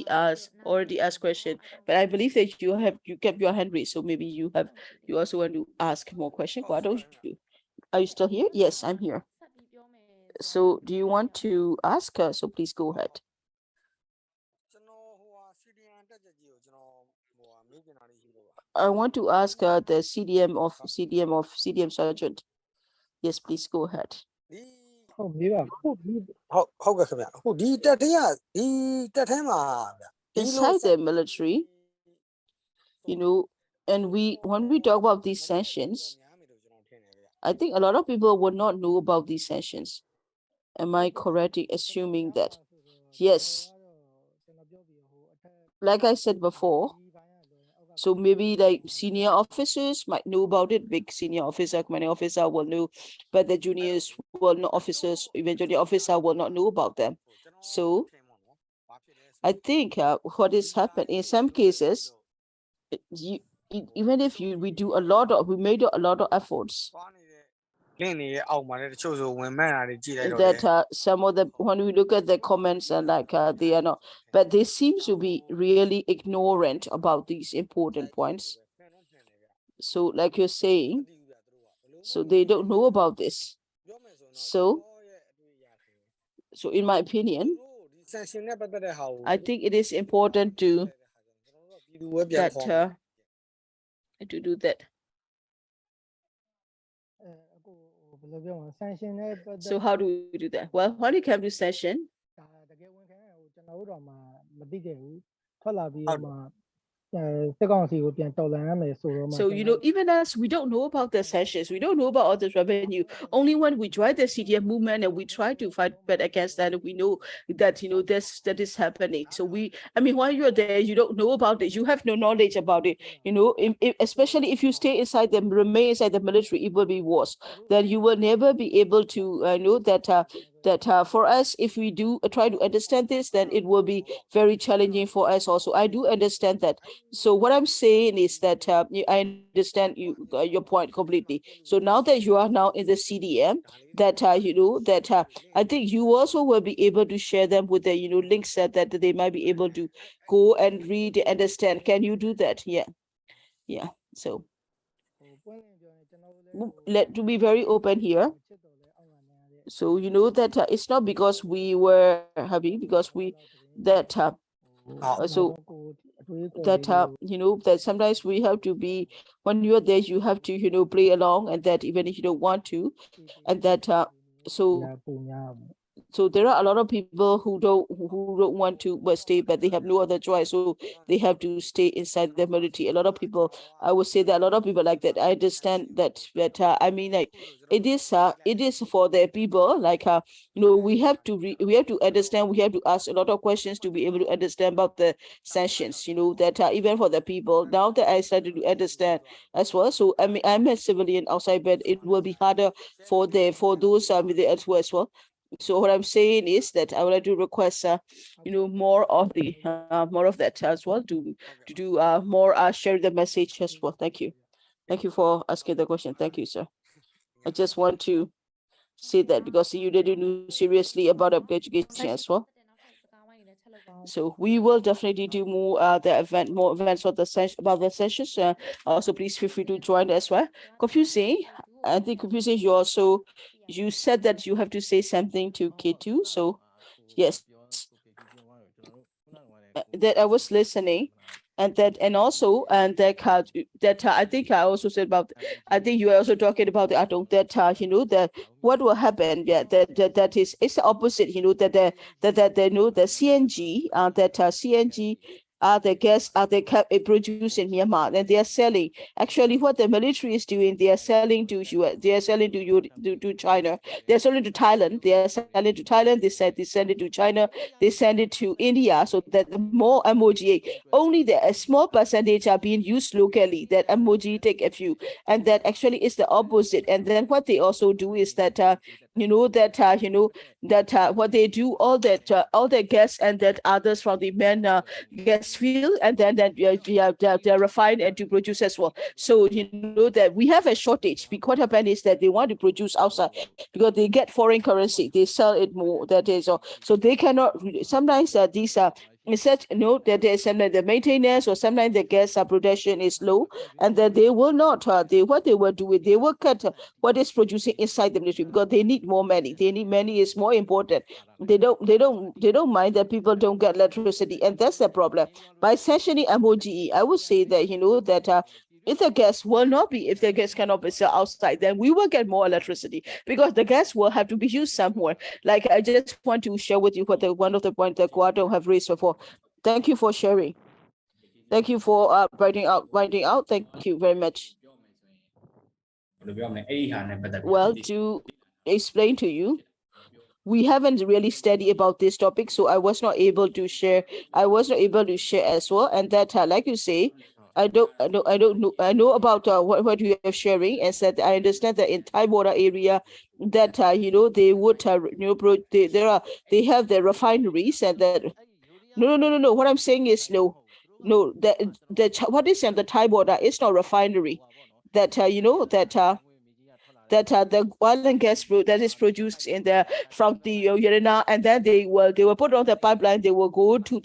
asked question, but I believe that you kept your hand raised, so maybe you also want to ask more question. Guado, are you still here? Yes, I'm here. So do you want to ask her? So please go ahead. I want to ask the CDM Sergent. Yes, please go ahead. ဟုတ်ပြီပါဟုတ်ကဲ့ခင်ဗျအခုဒီတက်ထဲမှာဗျ Inside the military, you know, and when we talk about these sanctions, I think a lot of people would not know about these sanctions. Am I correct in assuming that? Yes. Like I said before, so maybe like senior officers might know about it. Big senior officer, commanding officer will know, but the juniors will not officers, even junior officer will not know about them. So I think what is happened in some cases, even if we made a lot of efforts. That some of the when we look at the comments and like they are not, but they seem to be really ignorant about these important points. So like you're saying, so they don't know about this. So in my opinion, I think it is important to do that. So how do we do that? Well, when it comes to session, စစ်ကောင်စီကိုပြန်တော်လှန်ရမယ်ဆိုတော့မှ So, even as we don't know about the sanctions, we don't know about all this revenue. Only when we join the CDF movement and we try to fight back against that, we know that, that is happening. So while you're there, you don't know about it. You have no knowledge about it. Especially if you stay inside them, remain inside the military, it will be worse. Then you will never be able to know that for us, if we do try to understand this, then it will be very challenging for us also. I do understand that. So what I'm saying is that I understand your point completely. So now that you are now in the CDM, that I think you also will be able to share them with the links that they might be able to go and read, understand. Can you do that? Yeah. So to be very open here. So that it's not because we were happy, because we that that sometimes we have to be, when you're there, you have to play along, and that even if you don't want to, and that so there are a lot of people who don't want to stay, but they have no other choice, so they have to stay inside the military. A lot of people, I would say that a lot of people like that. I understand that I mean, like, it is for the people, like we have to understand, we have to ask a lot of questions to be able to understand about the sanctions, that even for the people, now that I started to understand as well. So I mean, I'm a civilian outside, but it will be harder for those the elsewhere as well. So what I'm saying is that I would like to request more of that as well, to do more share the message as well. Thank you for asking the question. Thank you, sir. I just want to say that because you didn't know seriously about education as well. So we will definitely do more more events for about the sessions. Also, please feel free to join as well. Confusing, I think confusing. You said that you have to say something to K2. So yes, that I was listening. And that I think I also said about, I think you are also talking about the Aung, that that what will happen, that is, it's the opposite, that the CNG, CNG the gas they produce in Myanmar, and they are selling. Actually, what the military is doing, they are selling to China, they are selling to Thailand, they send it to China, they send it to India, so that more MOGA, only a small percentage are being used locally, that MOGA take a few, and that actually is the opposite. And then what they also do is that what they do, all the gas and that others from the main gas field, and then they're refined and to produce as well. So that we have a shortage. Because what happened is that they want to produce outside because they get foreign currency, they sell it more. That is all. So they cannot. Sometimes these are. That there's the maintenance, or sometimes the gas production is low, and that they will not. What they will do, they will cut what is producing inside the military because they need more money. They need money is more important. They don't mind that people don't get electricity, and that's the problem. By sanctioning MOGE, I would say that that if the gas cannot be sold outside, then we will get more electricity because the gas will have to be used somewhere. Like, I just want to share with you what one of the points that Guado have raised before. Thank you for sharing. Thank you for writing out. Thank you very much. Well, to explain to you, we haven't really studied about this topic, so I was not able to share. As well, and that, like you say, I don't know. I know about what you are sharing, and said I understand that in Thai border area, that they would they have the refineries, and that no. What I'm saying is no. What is in the Thai border is not refinery. That that the oil and gas that is produced from the Yerena, and then they will put on the pipeline. They will go to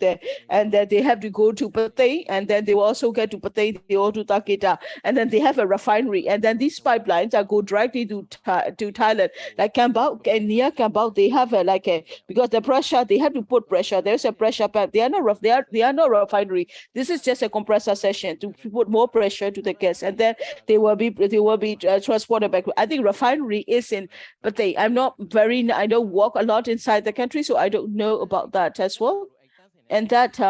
and then they have to go to Patay, and then they will also get to Patay, they go to Taketa, and then they have a refinery, and then these pipelines go directly to Thailand. Like Kambao, and near Kambao, they have because the pressure, they have to put pressure. There's a pressure pump. They are not refinery. This is just a compressor session to put more pressure to the gas, and then they will be transported back. I think refinery is in, but I don't walk a lot inside the country, so I don't know about that as well. And that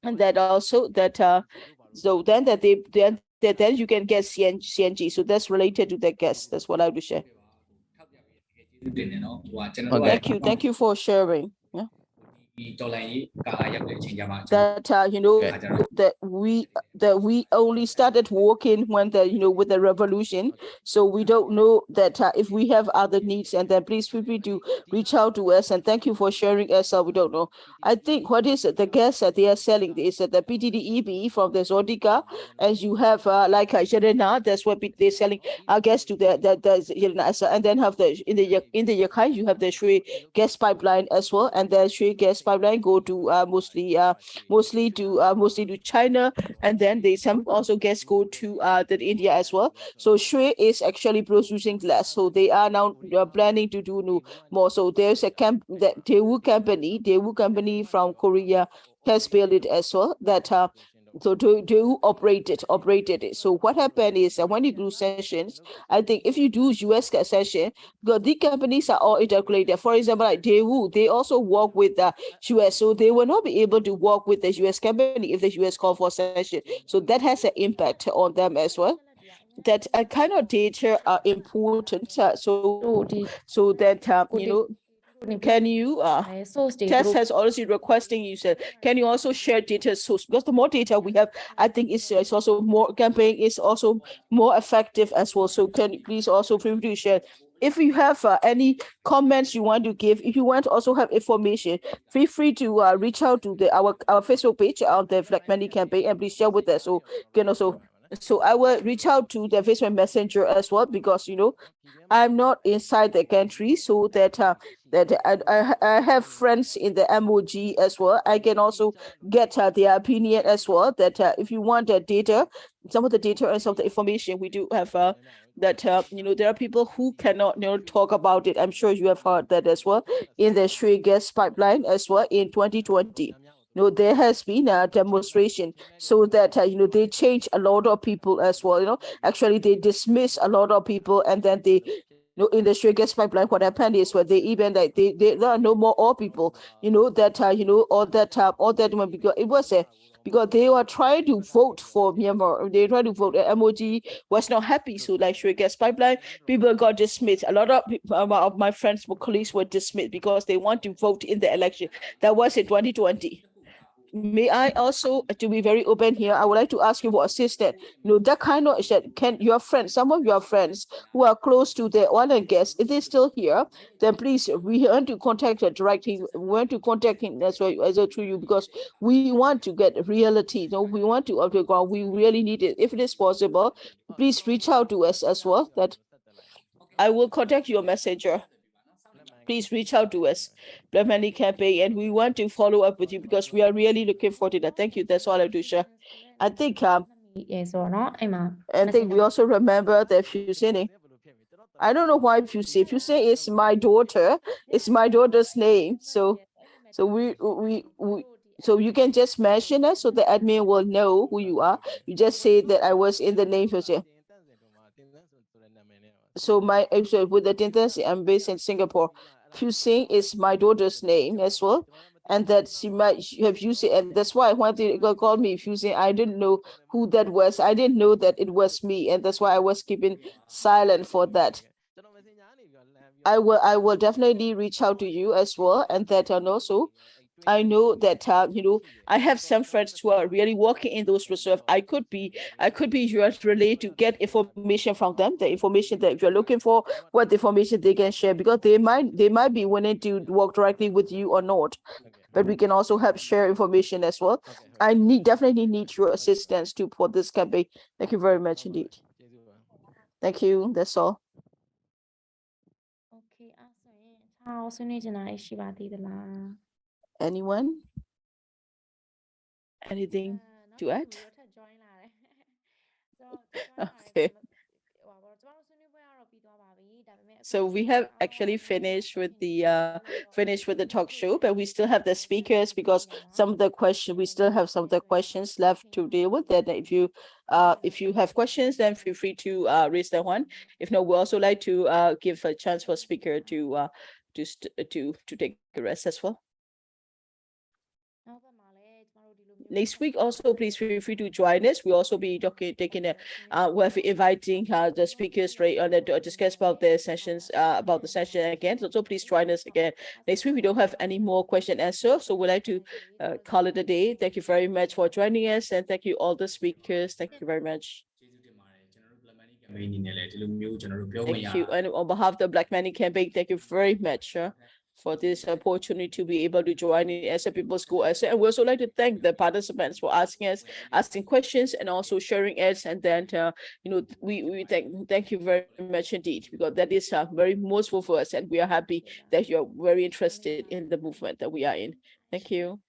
and that also that so then that then you can get CNG. So that's related to the gas. That's what I would share. Thank you for sharing. Yeah. That you know that we only started working when the with the revolution, so we don't know that if we have other needs, and then please feel free to reach out to us, and thank you for sharing us. We don't know. I think what is it, the gas that they are selling is the PTDEB from the Zodica, as you have like Jerena, that's what they're selling gas to the and then have the in the Yakai you have the Shui gas pipeline as well, and the Shui gas pipeline go to mostly to China, and then they some also gas go to the India as well. So Shui is actually producing less, so they are now planning to do more. So there's a Daewoo company from Korea has built it as well, that so to operated it. So what happened is that when you do sessions, I think if you do US session, because the companies are all integrated. For example, like Daewoo, they also work with the US, so they will not be able to work with the US company if the US call for session. So that has an impact on them as well. That kind of data are important. So that you know. Can you Tess has also requesting you said, can you also share data source, because the more data we have, I think it's also more campaign is also more effective as well. So can you please also feel free to share. If you have any comments you want to give, if you want to also have information, feel free to reach out to our Facebook page on the Black Money campaign, and please share with us. So can also. So I will reach out to the Facebook Messenger as well, because I'm not inside the country, so that I have friends in the MOG as well. I can also get their opinion as well. That if you want the data, some of the data and some of the information, we do have that there are people who cannot talk about it. I'm sure you have heard that as well in the Shui gas pipeline as well in 2020. There has been a demonstration, so that they change a lot of people as well. Actually they dismiss a lot of people, and then they in the Shui gas pipeline, what happened is where they even like there are no more all people, that all that because it was because they were trying to vote for Myanmar. They tried to vote. MOG was not happy, so like Shui gas pipeline, people got dismissed. A lot of my friends, my colleagues were dismissed because they want to vote in the election. That was in 2020. May I also, to be very open here, I would like to ask you for assistance. That kind of shit, can your friends, some of your friends who are close to the oil and gas, if they're still here, then please, we want to contact her directly. We want to contact him as well through you, because we want to get reality. We want to up the ground. We really need it. If it is possible, please reach out to us as well. That I will contact your messenger. Please reach out to us, Black Money campaign, and we want to follow up with you, because we are really looking forward to that. Thank you. That's all I do, share. I think we also remember that Fusini. I don't know why Fusini is my daughter. It's my daughter's name. So you can just mention it, so the admin will know who you are. You just say that I was in the name for you. So my episode with the Thinzar, I'm based in Singapore. Fusing is my daughter's name as well, and that she might have used it, and that's why when they called me Fusing, I didn't know who that was. I didn't know that it was me, and that's why I was keeping silent for that. I will definitely reach out to you as well, and that also I know that I have some friends who are really working in those reserves. I could be your relay to get information from them, the information that you're looking for, what information they can share, because they might be willing to work directly with you or not. But we can also help share information as well. I definitely need your assistance for this campaign. Thank you very much indeed. Thank you. That's all. Anyone? Anything to add? Okay. So we have actually finished with the talk show, but we still have the speakers, because we still have some of the questions left to deal with. That if you have questions, then feel free to raise that one. If not, we also like to give a chance for speaker to take a rest as well. next week also please feel free to join us. We'll also be taking a we're inviting the speakers right on to discuss about the sessions about the session again. So please join us again next week. We don't have any more question answer, so we'd like to call it a day. Thank you very much for joining us, and thank you all the speakers. Thank you very much. Thank you, and on behalf of the Black Money campaign, thank you very much for this opportunity to be able to join in as a People's School essay. And we also like to thank the participants for asking questions and also sharing it. And then we thank you very much indeed, because that is very useful for us, and we are happy that you're very interested in the movement that we are in. Thank you.